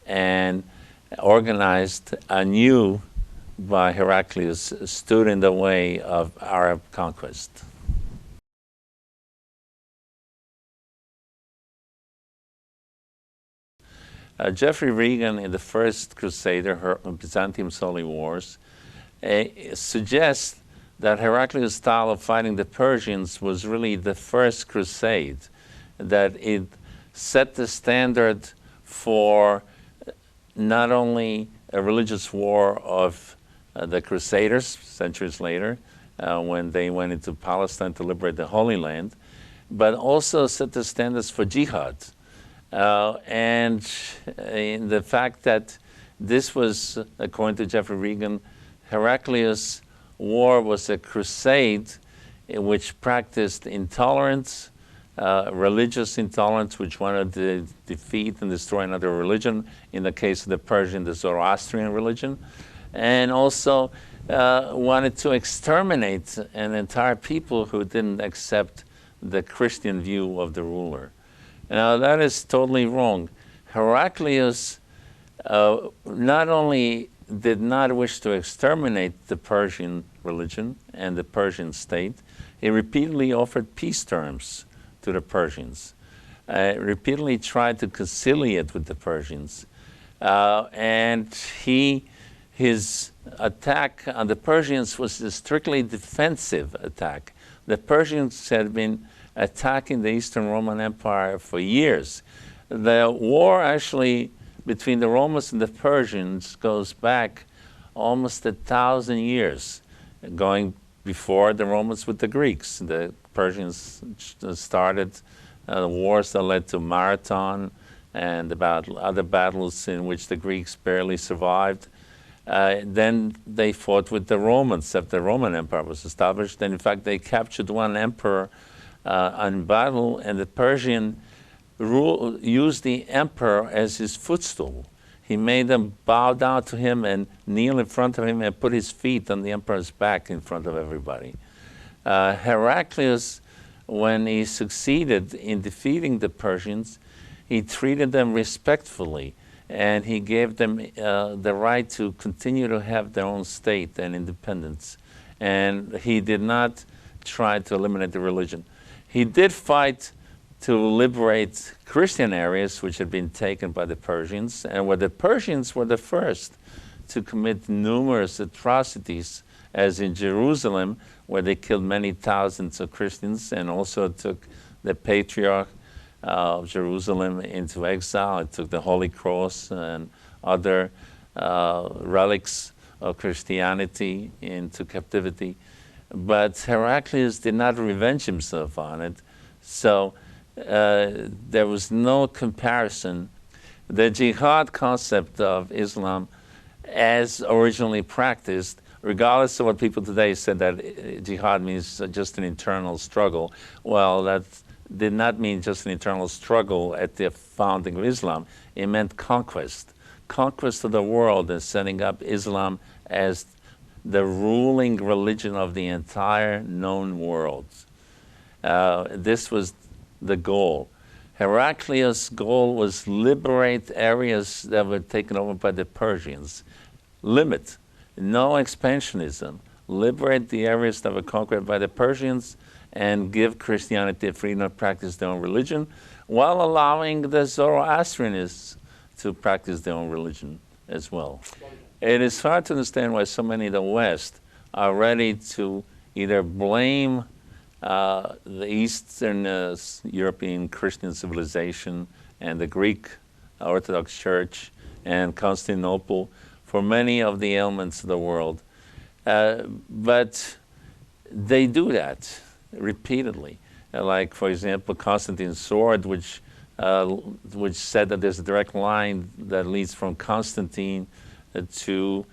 and organized anew by Heraclius, stood in the way of Arab conquest. Geoffrey Regan, in the First Crusader, Byzantium's Holy Wars, suggests that Heraclius' style of fighting the Persians was really the first crusade, that it set the standard for not only a religious war of the Crusaders centuries later, when they went into Palestine to liberate the Holy Land, but also set the standards for jihad. And in the fact that this was, according to Geoffrey Regan, Heraclius' war was a crusade in which practiced intolerance, religious intolerance, which wanted to defeat and destroy another religion, in the case of the Persian, the Zoroastrian religion, and also wanted to exterminate an entire people who didn't accept the Christian view of the ruler. Now, that is totally wrong. Heraclius not only did not wish to exterminate the Persian religion and the Persian state, he repeatedly offered peace terms to the Persians, repeatedly tried to conciliate with the Persians, and his attack on the Persians was a strictly defensive attack. The Persians had been attacking the Eastern Roman Empire for years. The war actually between the Romans and the Persians goes back almost 1,000 years, going before the Romans with the Greeks. The Persians started wars that led to Marathon and other battles in which the Greeks barely survived. Then they fought with the Romans after the Roman Empire was established. And in fact, they captured one emperor on battle, and the Persian used the emperor as his footstool. He made them bow down to him and kneel in front of him and put his feet on the emperor's back in front of everybody. Heraclius, when he succeeded in defeating the Persians, he treated them respectfully, and he gave them the right to continue to have their own state and independence. And he did not try to eliminate the religion. He did fight to liberate Christian areas which had been taken by the Persians, and where the Persians were the first to commit numerous atrocities, as in Jerusalem, where they killed many thousands of Christians and also took the patriarch of Jerusalem into exile. It took the Holy Cross and other relics of Christianity into captivity. But Heraclius did not revenge himself on it, so there was no comparison. The jihad concept of Islam, as originally practiced, regardless of what people today said that jihad means just an internal struggle, well, that did not mean just an internal struggle at the founding of Islam. It meant conquest of the world, and setting up Islam as the ruling religion of the entire known world. This was the goal. Heraclius' goal was liberate areas that were taken over by the Persians. Limit, no expansionism. Liberate the areas that were conquered by the Persians and give Christianity the freedom to practice their own religion, while allowing the Zoroastrianists to practice their own religion as well. It is hard to understand why so many in the West are ready to either blame the Eastern European Christian civilization and the Greek Orthodox Church and Constantinople for many of the ailments of the world. But they do that repeatedly. Like, for example, Constantine's sword, which said that there's a direct line that leads from Constantine to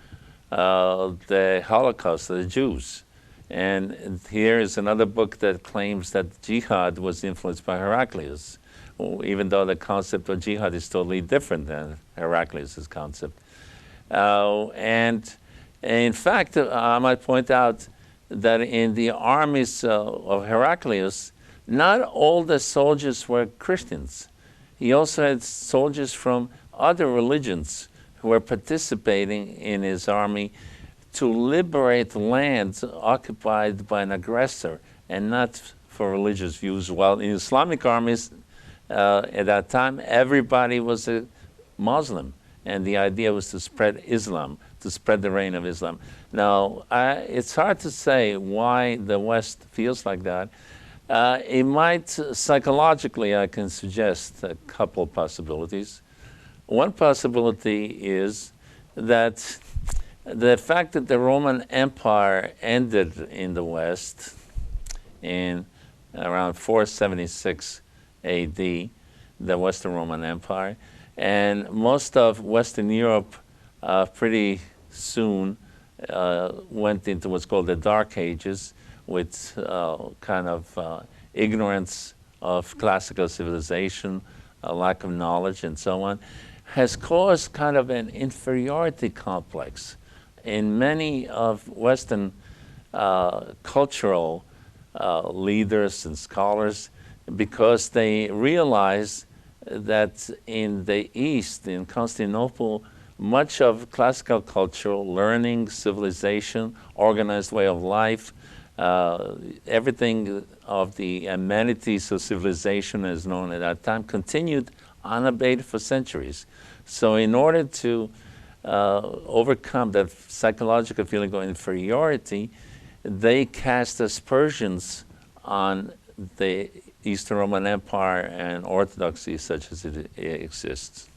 the Holocaust of the Jews. And here is another book that claims that jihad was influenced by Heraclius, even though the concept of jihad is totally different than Heraclius' concept. And in fact, I might point out that in the armies of Heraclius, not all the soldiers were Christians. He also had soldiers from other religions who were participating in his army to liberate lands occupied by an aggressor, and not for religious views. While in Islamic armies at that time, everybody was Muslim, and the idea was to spread Islam, to spread the reign of Islam. Now, it's hard to say why the West feels like that. It might, psychologically, I can suggest a couple possibilities. One possibility is that the fact that the Roman Empire ended in the West in around 476 AD, the Western Roman Empire, and most of Western Europe pretty soon went into what's called the Dark Ages, with kind of ignorance of classical civilization, a lack of knowledge, and so on, has caused kind of an inferiority complex in many of Western cultural leaders and scholars, because they realize that in the East, in Constantinople, much of classical culture, learning, civilization, organized way of life, everything of the amenities of civilization as known at that time continued unabated for centuries. So in order to overcome that psychological feeling of inferiority, they cast aspersions on the Eastern Roman Empire and Orthodoxy such as it exists.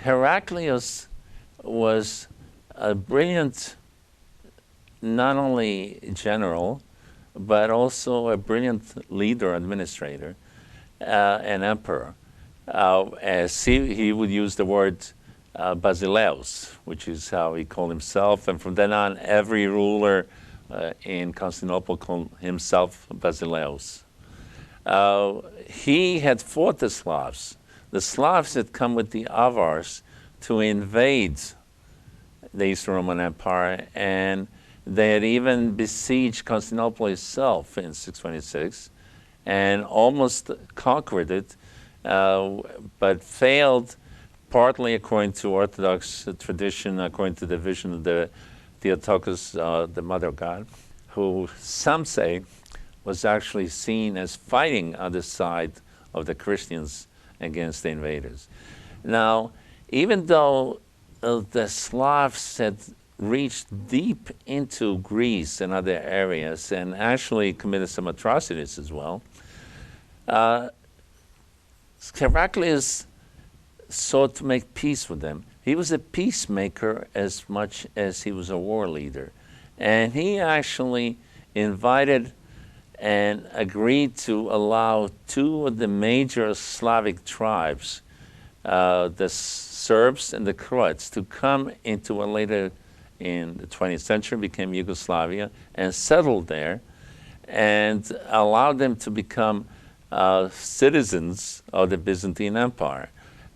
Heraclius was a brilliant, not only general, but also a brilliant leader, administrator, an emperor. As he would use the word Basileus, which is how he called himself, and from then on, every ruler in Constantinople called himself Basileus. He had fought the Slavs. The Slavs had come with the Avars to invade the Eastern Roman Empire, and they had even besieged Constantinople itself in 626 and almost conquered it, but failed, partly according to Orthodox tradition, according to the vision of the Theotokos, the Mother of God, who some say was actually seen as fighting on the side of the Christians against the invaders. Now, even though the Slavs had reached deep into Greece and other areas and actually committed some atrocities as well, Heraclius sought to make peace with them. He was a peacemaker as much as he was a war leader. And he actually invited and agreed to allow two of the major Slavic tribes, the Serbs and the Croats, to come into what later in the 20th century became Yugoslavia and settled there, and allowed them to become citizens of the Byzantine Empire.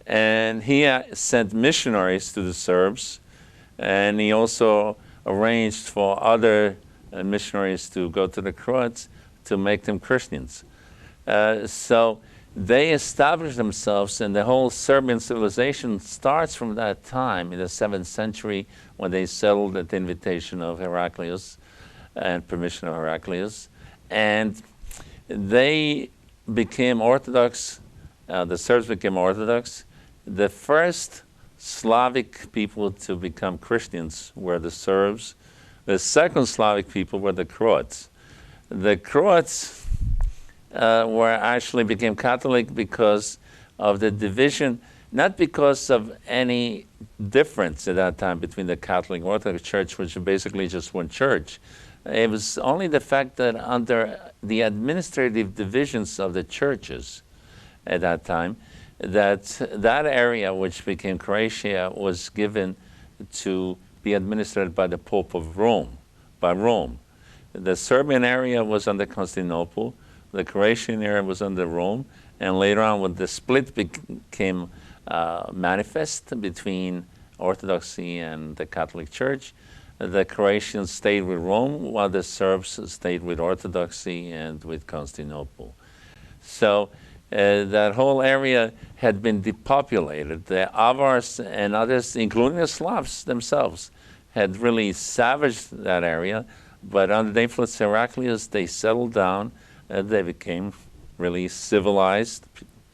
And he sent missionaries to the Serbs, and he also arranged for other missionaries to go to the Croats to make them Christians. So they established themselves, and the whole Serbian civilization starts from that time in the 7th century, when they settled at the invitation of Heraclius and permission of Heraclius. And they became Orthodox, the Serbs became Orthodox. The first Slavic people to become Christians were the Serbs. The second Slavic people were the Croats. The Croats became Catholic because of the division, not because of any difference at that time between the Catholic and Orthodox Church, which is basically just one church. It was only the fact that under the administrative divisions of the churches at that time, that area which became Croatia was given to be administered by the Pope of Rome, by Rome. The Serbian area was under Constantinople, the Croatian area was under Rome, and later on when the split became manifest between Orthodoxy and the Catholic Church, the Croatians stayed with Rome while the Serbs stayed with Orthodoxy and with Constantinople. So that whole area had been depopulated. The Avars and others, including the Slavs themselves, had really savaged that area, but under the influence of Heraclius, they settled down, they became really civilized,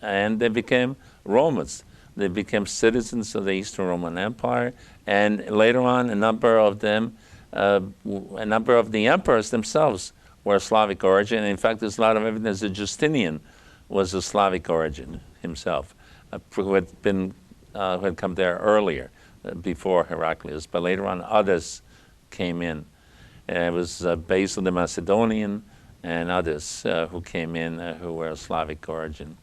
and they became Romans. They became citizens of the Eastern Roman Empire, and later on, a number of them, a number of the emperors themselves were Slavic origin. In fact, there's a lot of evidence that Justinian was of Slavic origin himself, who had come there earlier, before Heraclius. But later on, others came in. It was Basil the Macedonian and others who came in who were of Slavic origin.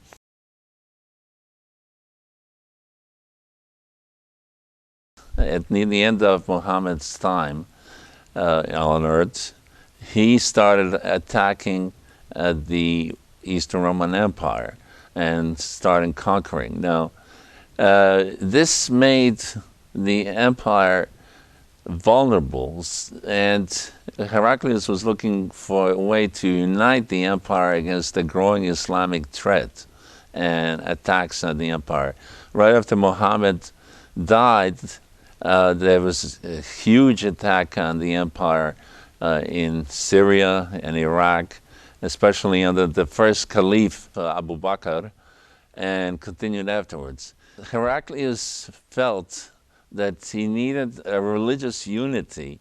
At the end of Muhammad's time on earth, he started attacking the Eastern Roman Empire and started conquering. Now, this made the empire vulnerable, and Heraclius was looking for a way to unite the empire against the growing Islamic threat and attacks on the empire. Right after Muhammad died, there was a huge attack on the empire in Syria and Iraq, especially under the first caliph, Abu Bakr, and continued afterwards. Heraclius felt that he needed a religious unity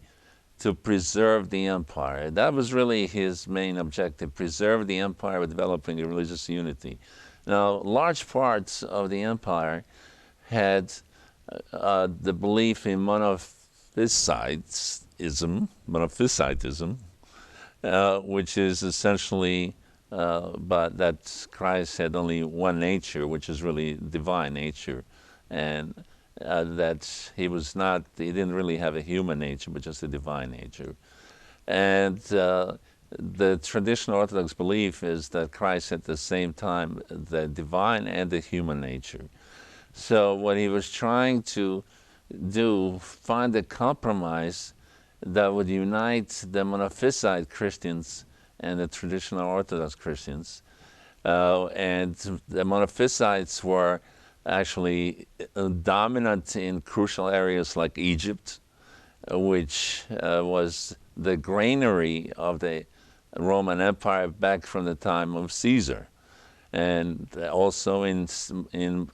to preserve the empire. That was really his main objective, preserve the empire by developing a religious unity. Now, large parts of the empire had the belief in monophysitism, which is essentially but that Christ had only one nature, which is really divine nature, and that he didn't really have a human nature, but just a divine nature. And the traditional Orthodox belief is that Christ at the same time the divine and the human nature. So what he was trying to do, find a compromise that would unite the Monophysite Christians and the traditional Orthodox Christians. And the Monophysites were actually dominant in crucial areas like Egypt, which was the granary of the Roman Empire back from the time of Caesar. And also in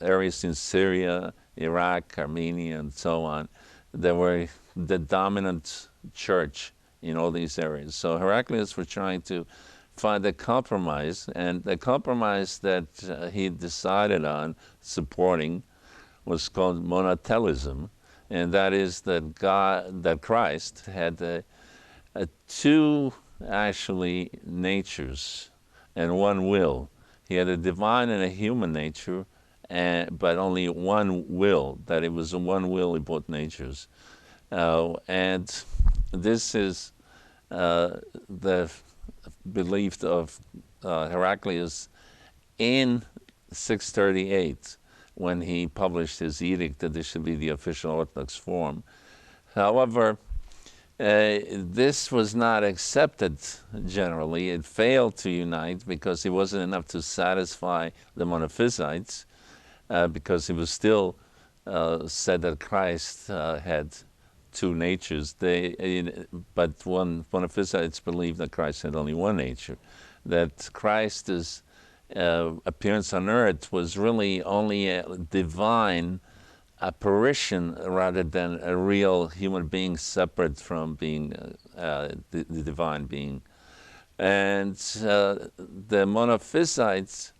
areas in Syria, Iraq, Armenia, and so on, there were the dominant church in all these areas. So Heraclius was trying to find a compromise, and the compromise that he decided on supporting was called monothelism, and that is that Christ had two actually natures and one will. He had a divine and a human nature, but only one will, that it was one will in both natures. And this is the belief of Heraclius in 638, when he published his edict that this should be the official Orthodox form. However, this was not accepted generally. It failed to unite because it wasn't enough to satisfy the Monophysites, because it was still said that Christ had two natures. But Monophysites believed that Christ had only one nature, that Christ's appearance on earth was really only a divine apparition rather than a real human being separate from being the divine being. And the Monophysites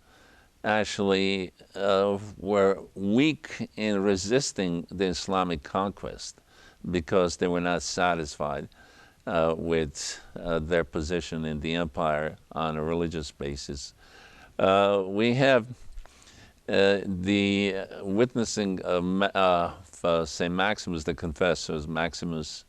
actually were weak in resisting the Islamic conquest because they were not satisfied with their position in the empire on a religious basis. We have the witnessing of St. Maximus the Confessor. Maximus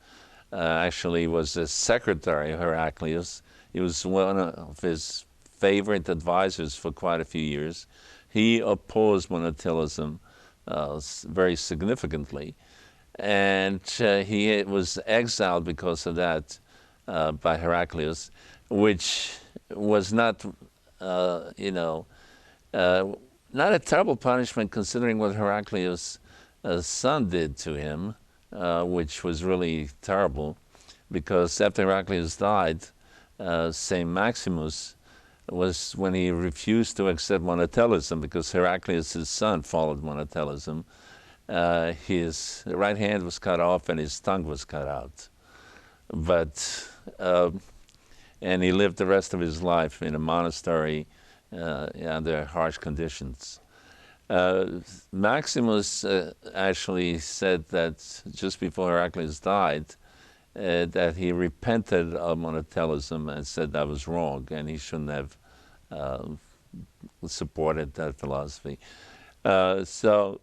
actually was the secretary of Heraclius. He was one of his favorite advisors for quite a few years. He opposed monothelism very significantly, and he was exiled because of that by Heraclius, which was not, not a terrible punishment considering what Heraclius' son did to him, which was really terrible, because after Heraclius died, St. Maximus was when he refused to accept monothelism because Heraclius, his son, followed monothelism. His right hand was cut off and his tongue was cut out. But and he lived the rest of his life in a monastery under harsh conditions. Maximus actually said that just before Heraclius died, that he repented of monothelism and said that was wrong and he shouldn't have supported that philosophy. So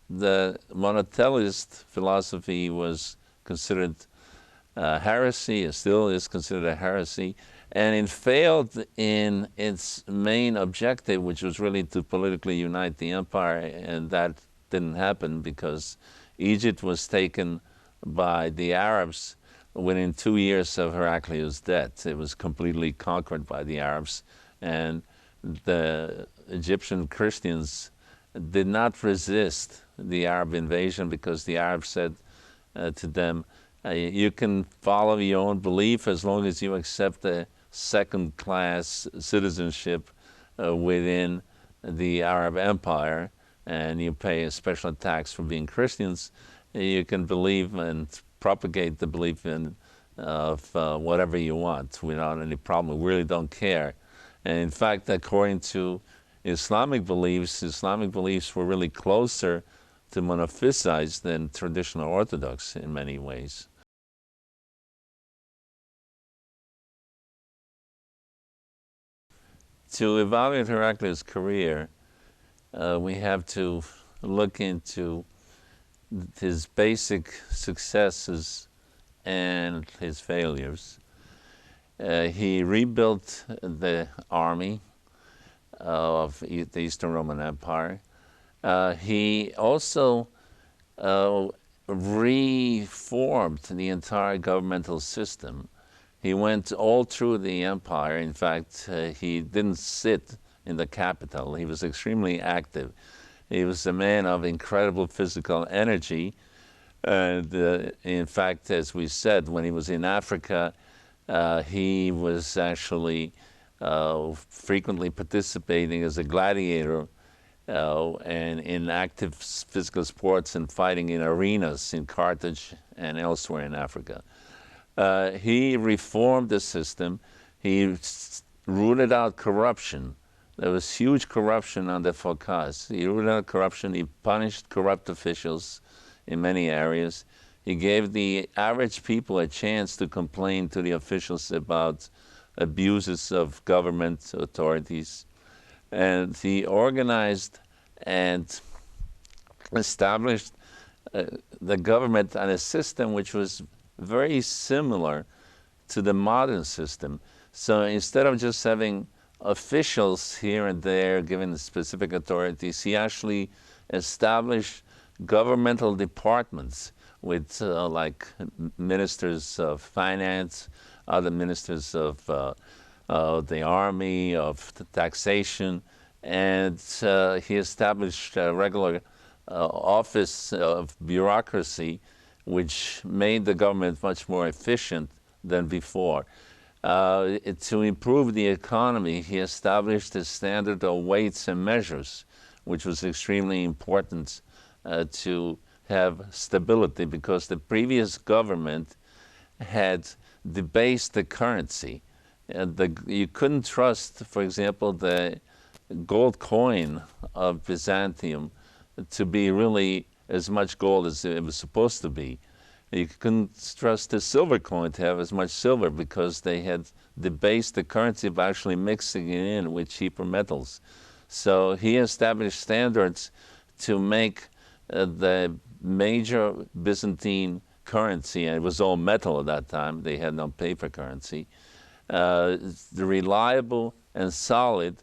the monothelist philosophy was considered heresy, it still is considered a heresy, and it failed in its main objective, which was really to politically unite the empire, and that didn't happen because Egypt was taken by the Arabs within 2 years of Heraclius' death. It was completely conquered by the Arabs, and the Egyptian Christians did not resist the Arab invasion because the Arabs said to them, you can follow your own belief as long as you accept a second-class citizenship within the Arab Empire, and you pay a special tax for being Christians. You can believe and propagate the belief in of whatever you want without any problem. We really don't care. And in fact, according to Islamic beliefs were really closer to monophysites than traditional Orthodox in many ways. To evaluate Heraclius' career, we have to look into his basic successes and his failures. He rebuilt the army of the Eastern Roman Empire. He also reformed the entire governmental system. He went all through the empire. In fact, he didn't sit in the capital. He was extremely active. He was a man of incredible physical energy. And in fact, as we said, when he was in Africa, he was actually frequently participating as a gladiator and in active physical sports and fighting in arenas in Carthage and elsewhere in Africa. He reformed the system. He rooted out corruption. There was huge corruption under Phocas. He rooted out corruption. He punished corrupt officials in many areas. He gave the average people a chance to complain to the officials about abuses of government authorities. And he organized and established the government on a system which was very similar to the modern system. So instead of just having officials here and there given specific authorities, he actually established governmental departments with like ministers of finance, other ministers of the army, of the taxation, and he established a regular office of bureaucracy which made the government much more efficient than before. To improve the economy, he established a standard of weights and measures, which was extremely important to have stability, because the previous government had debased the currency. You couldn't trust, for example, the gold coin of Byzantium to be really as much gold as it was supposed to be. You couldn't trust the silver coin to have as much silver because they had debased the currency by actually mixing it in with cheaper metals. So he established standards to make the major Byzantine currency, and it was all metal at that time, they had no paper currency, reliable and solid,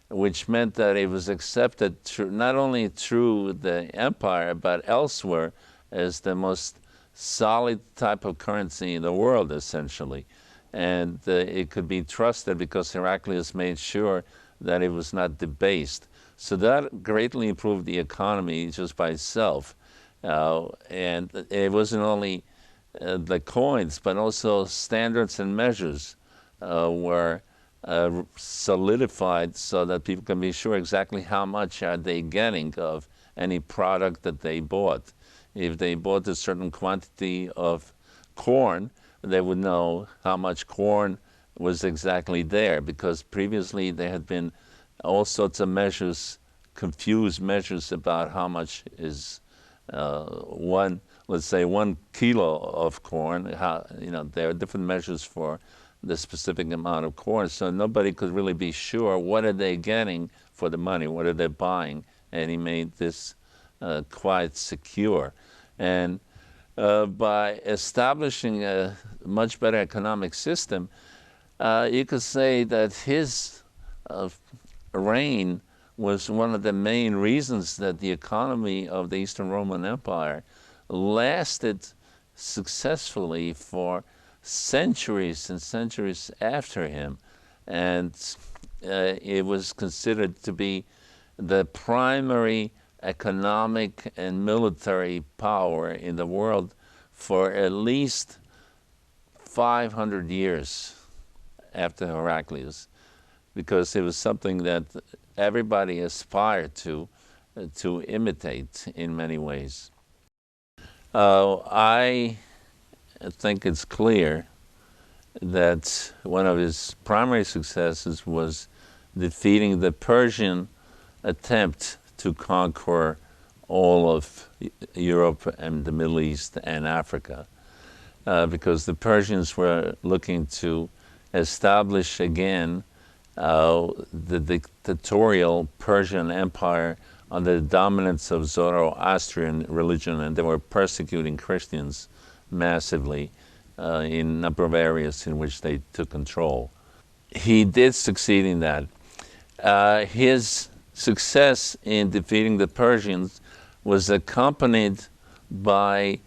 which meant that it was accepted not only through the empire, but elsewhere as the most solid type of currency in the world, essentially. And it could be trusted because Heraclius made sure that it was not debased. So that greatly improved the economy just by itself. And it wasn't only the coins, but also standards and measures were solidified so that people can be sure exactly how much are they getting of any product that they bought. If they bought a certain quantity of corn, they would know how much corn was exactly there, because previously there had been all sorts of measures, confused measures about how much is let's say 1 kilo of corn. There are different measures for the specific amount of corn, so nobody could really be sure what are they getting for the money, what are they buying, and he made this quite secure. And by establishing a much better economic system, you could say that his reign was one of the main reasons that the economy of the Eastern Roman Empire lasted successfully for centuries and centuries after him. And it was considered to be the primary economic and military power in the world for at least 500 years after Heraclius, because it was something that everybody aspired to imitate in many ways. I think it's clear that one of his primary successes was defeating the Persian attempt to conquer all of Europe and the Middle East and Africa, because the Persians were looking to establish again the dictatorial Persian Empire under the dominance of Zoroastrian religion, and they were persecuting Christians massively in a number of areas in which they took control. He did succeed in that. His success in defeating the Persians was accompanied by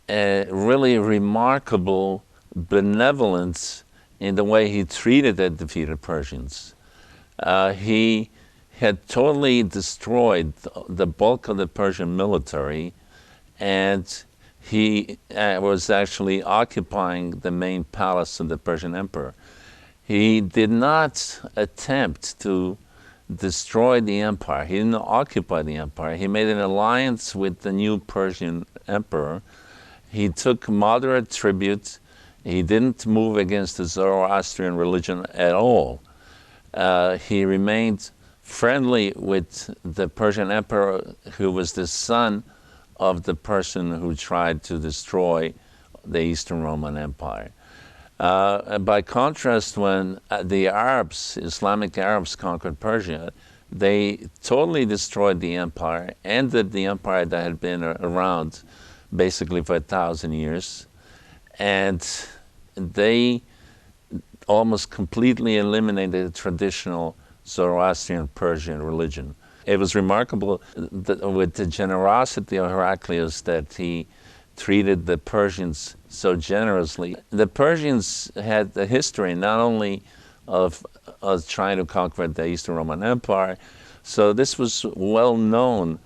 a really remarkable benevolence in the way he treated the defeated Persians. He had totally destroyed the bulk of the Persian military, and he was actually occupying the main palace of the Persian emperor. He did not attempt to destroy the empire. He didn't occupy the empire. He made an alliance with the new Persian emperor. He took moderate tribute. He didn't move against the Zoroastrian religion at all. He remained friendly with the Persian emperor, who was the son of the person who tried to destroy the Eastern Roman Empire. By contrast, when the Arabs, Islamic Arabs, conquered Persia, they totally destroyed the empire, ended the empire that had been around basically for 1,000 years, and they almost completely eliminated the traditional Zoroastrian Persian religion. It was remarkable that with the generosity of Heraclius that he treated the Persians so generously. The Persians had the history not only of trying to conquer the Eastern Roman Empire, so this was well known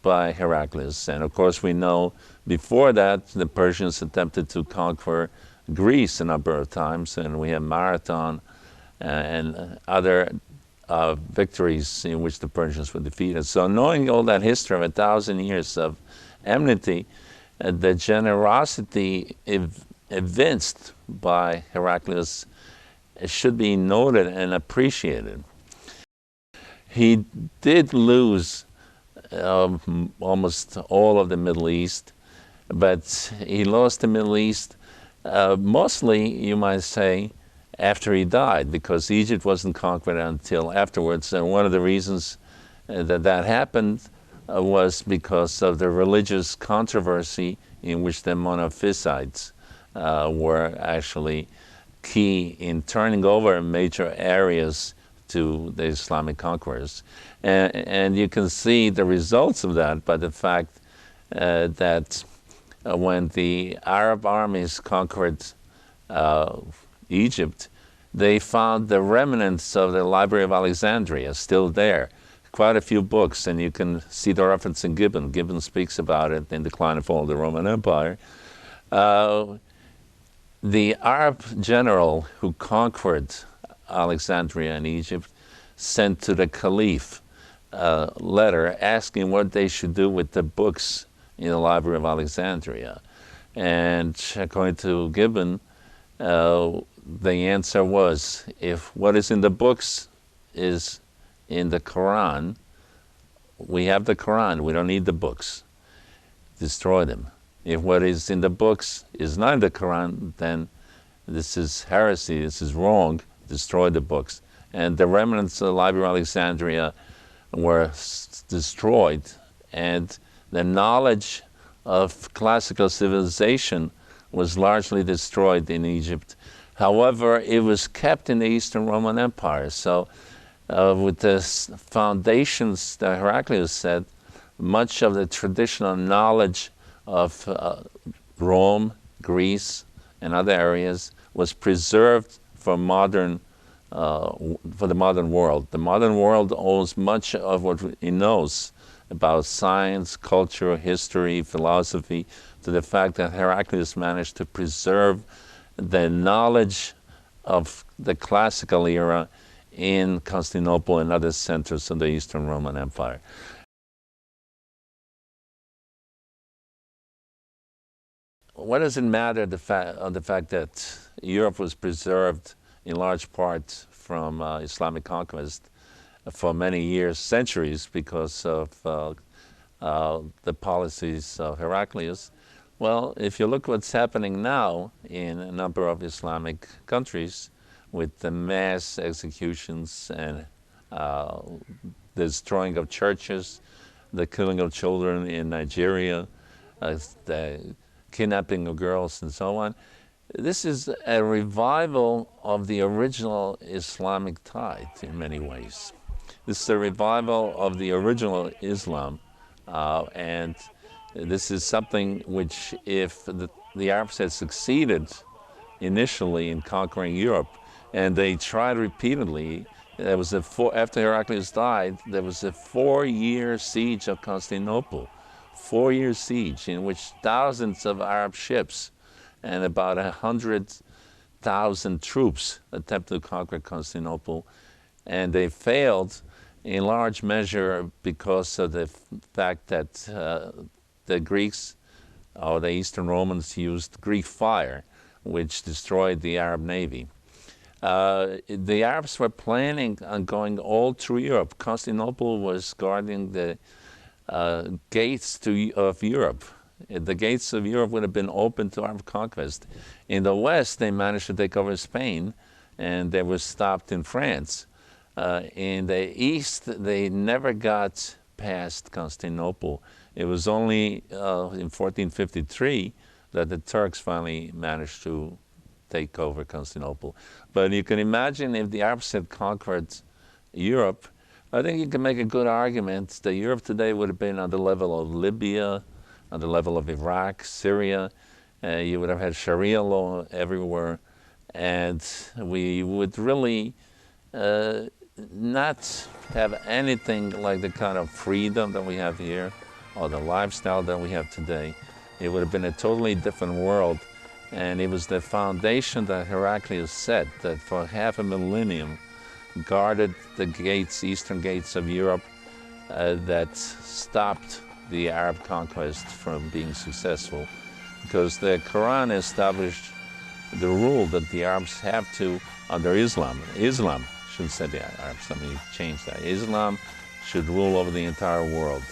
by Heraclius. And of course we know before that the Persians attempted to conquer Greece a number of times, and we have Marathon and other victories in which the Persians were defeated. So knowing all that history of 1,000 years of enmity, the generosity evinced by Heraclius should be noted and appreciated. He did lose almost all of the Middle East, but he lost the Middle East mostly, you might say, after he died, because Egypt wasn't conquered until afterwards. And one of the reasons that happened was because of the religious controversy in which the Monophysites were actually key in turning over major areas to the Islamic conquerors. And you can see the results of that by the fact that when the Arab armies conquered Egypt, they found the remnants of the Library of Alexandria still there. Quite a few books, and you can see the reference in Gibbon. Gibbon speaks about it in Decline and Fall of the Roman Empire. The Arab general who conquered Alexandria in Egypt sent to the Caliph a letter asking what they should do with the books in the Library of Alexandria. And according to Gibbon, the answer was, if what is in the books is in the Quran, we have the Quran, we don't need the books. Destroy them. If what is in the books is not in the Quran, then this is heresy, this is wrong, destroy the books. And the remnants of the Library of Alexandria were destroyed, and the knowledge of classical civilization was largely destroyed in Egypt. However, it was kept in the Eastern Roman Empire. So with the foundations that Heraclius said, much of the traditional knowledge of Rome, Greece, and other areas was preserved for the modern world. The modern world owes much of what it knows about science, culture, history, philosophy, to the fact that Heraclius managed to preserve the knowledge of the classical era in Constantinople and other centers of the Eastern Roman Empire. What does it matter, the fact that Europe was preserved in large part from Islamic conquest for many years, centuries, because of the policies of Heraclius? Well, if you look what's happening now in a number of Islamic countries with the mass executions and the destroying of churches, the killing of children in Nigeria, the kidnapping of girls and so on, this is a revival of the original Islamic tide in many ways. This is a revival of the original Islam, and this is something which, if the Arabs had succeeded initially in conquering Europe, and they tried repeatedly, after Heraclius died, there was a 4-year siege of Constantinople, 4-year siege in which thousands of Arab ships and about 100,000 troops attempted to conquer Constantinople, and they failed in large measure because of the fact that the Greeks, or the Eastern Romans, used Greek fire, which destroyed the Arab navy. The Arabs were planning on going all through Europe. Constantinople was guarding the gates of Europe. The gates of Europe would have been open to Arab conquest. In the west, they managed to take over Spain, and they were stopped in France. In the east, they never got past Constantinople. It was only in 1453 that the Turks finally managed to take over Constantinople. But you can imagine if the Arabs had conquered Europe, I think you can make a good argument that Europe today would have been on the level of Libya, on the level of Iraq, Syria. You would have had Sharia law everywhere, and we would really not have anything like the kind of freedom that we have here, or the lifestyle that we have today. It would have been a totally different world, and it was the foundation that Heraclius set that for half a millennium guarded the gates, eastern gates of Europe, that stopped the Arab conquest from being successful, because the Quran established the rule that the Arabs have to, under Islam, shouldn't say the Arabs, let me change that, Islam should rule over the entire world.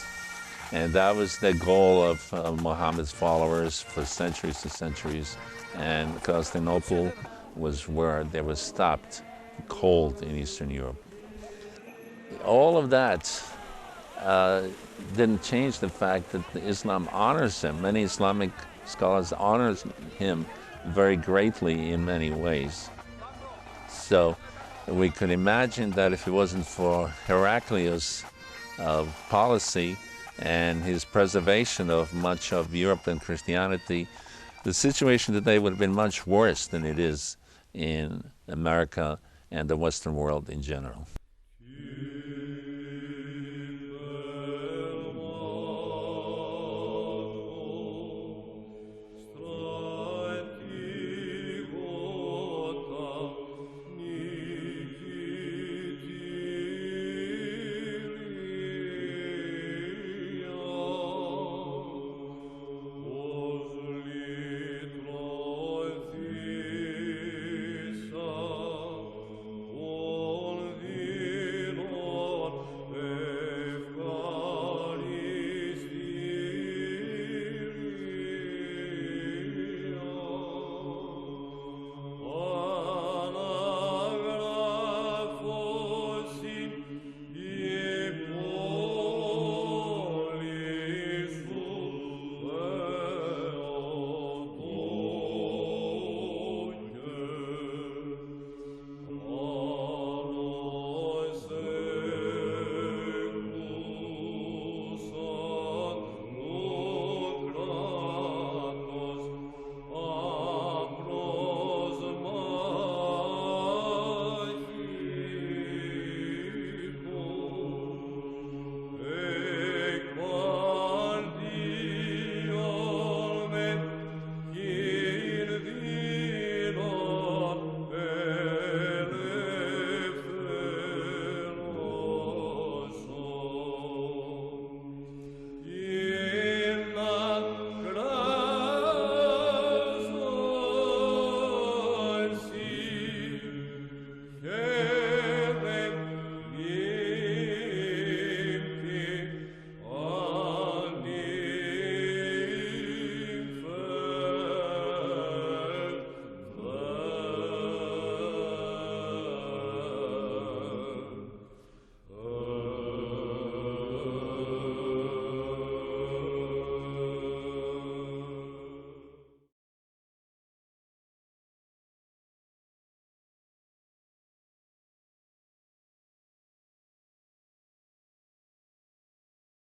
And that was the goal of Muhammad's followers for centuries and centuries, and Constantinople was where they were stopped cold in Eastern Europe. All of that didn't change the fact that Islam honors him. Many Islamic scholars honor him very greatly in many ways. So we could imagine that if it wasn't for Heraclius' policy and his preservation of much of Europe and Christianity, the situation today would have been much worse than it is in America and the Western world in general.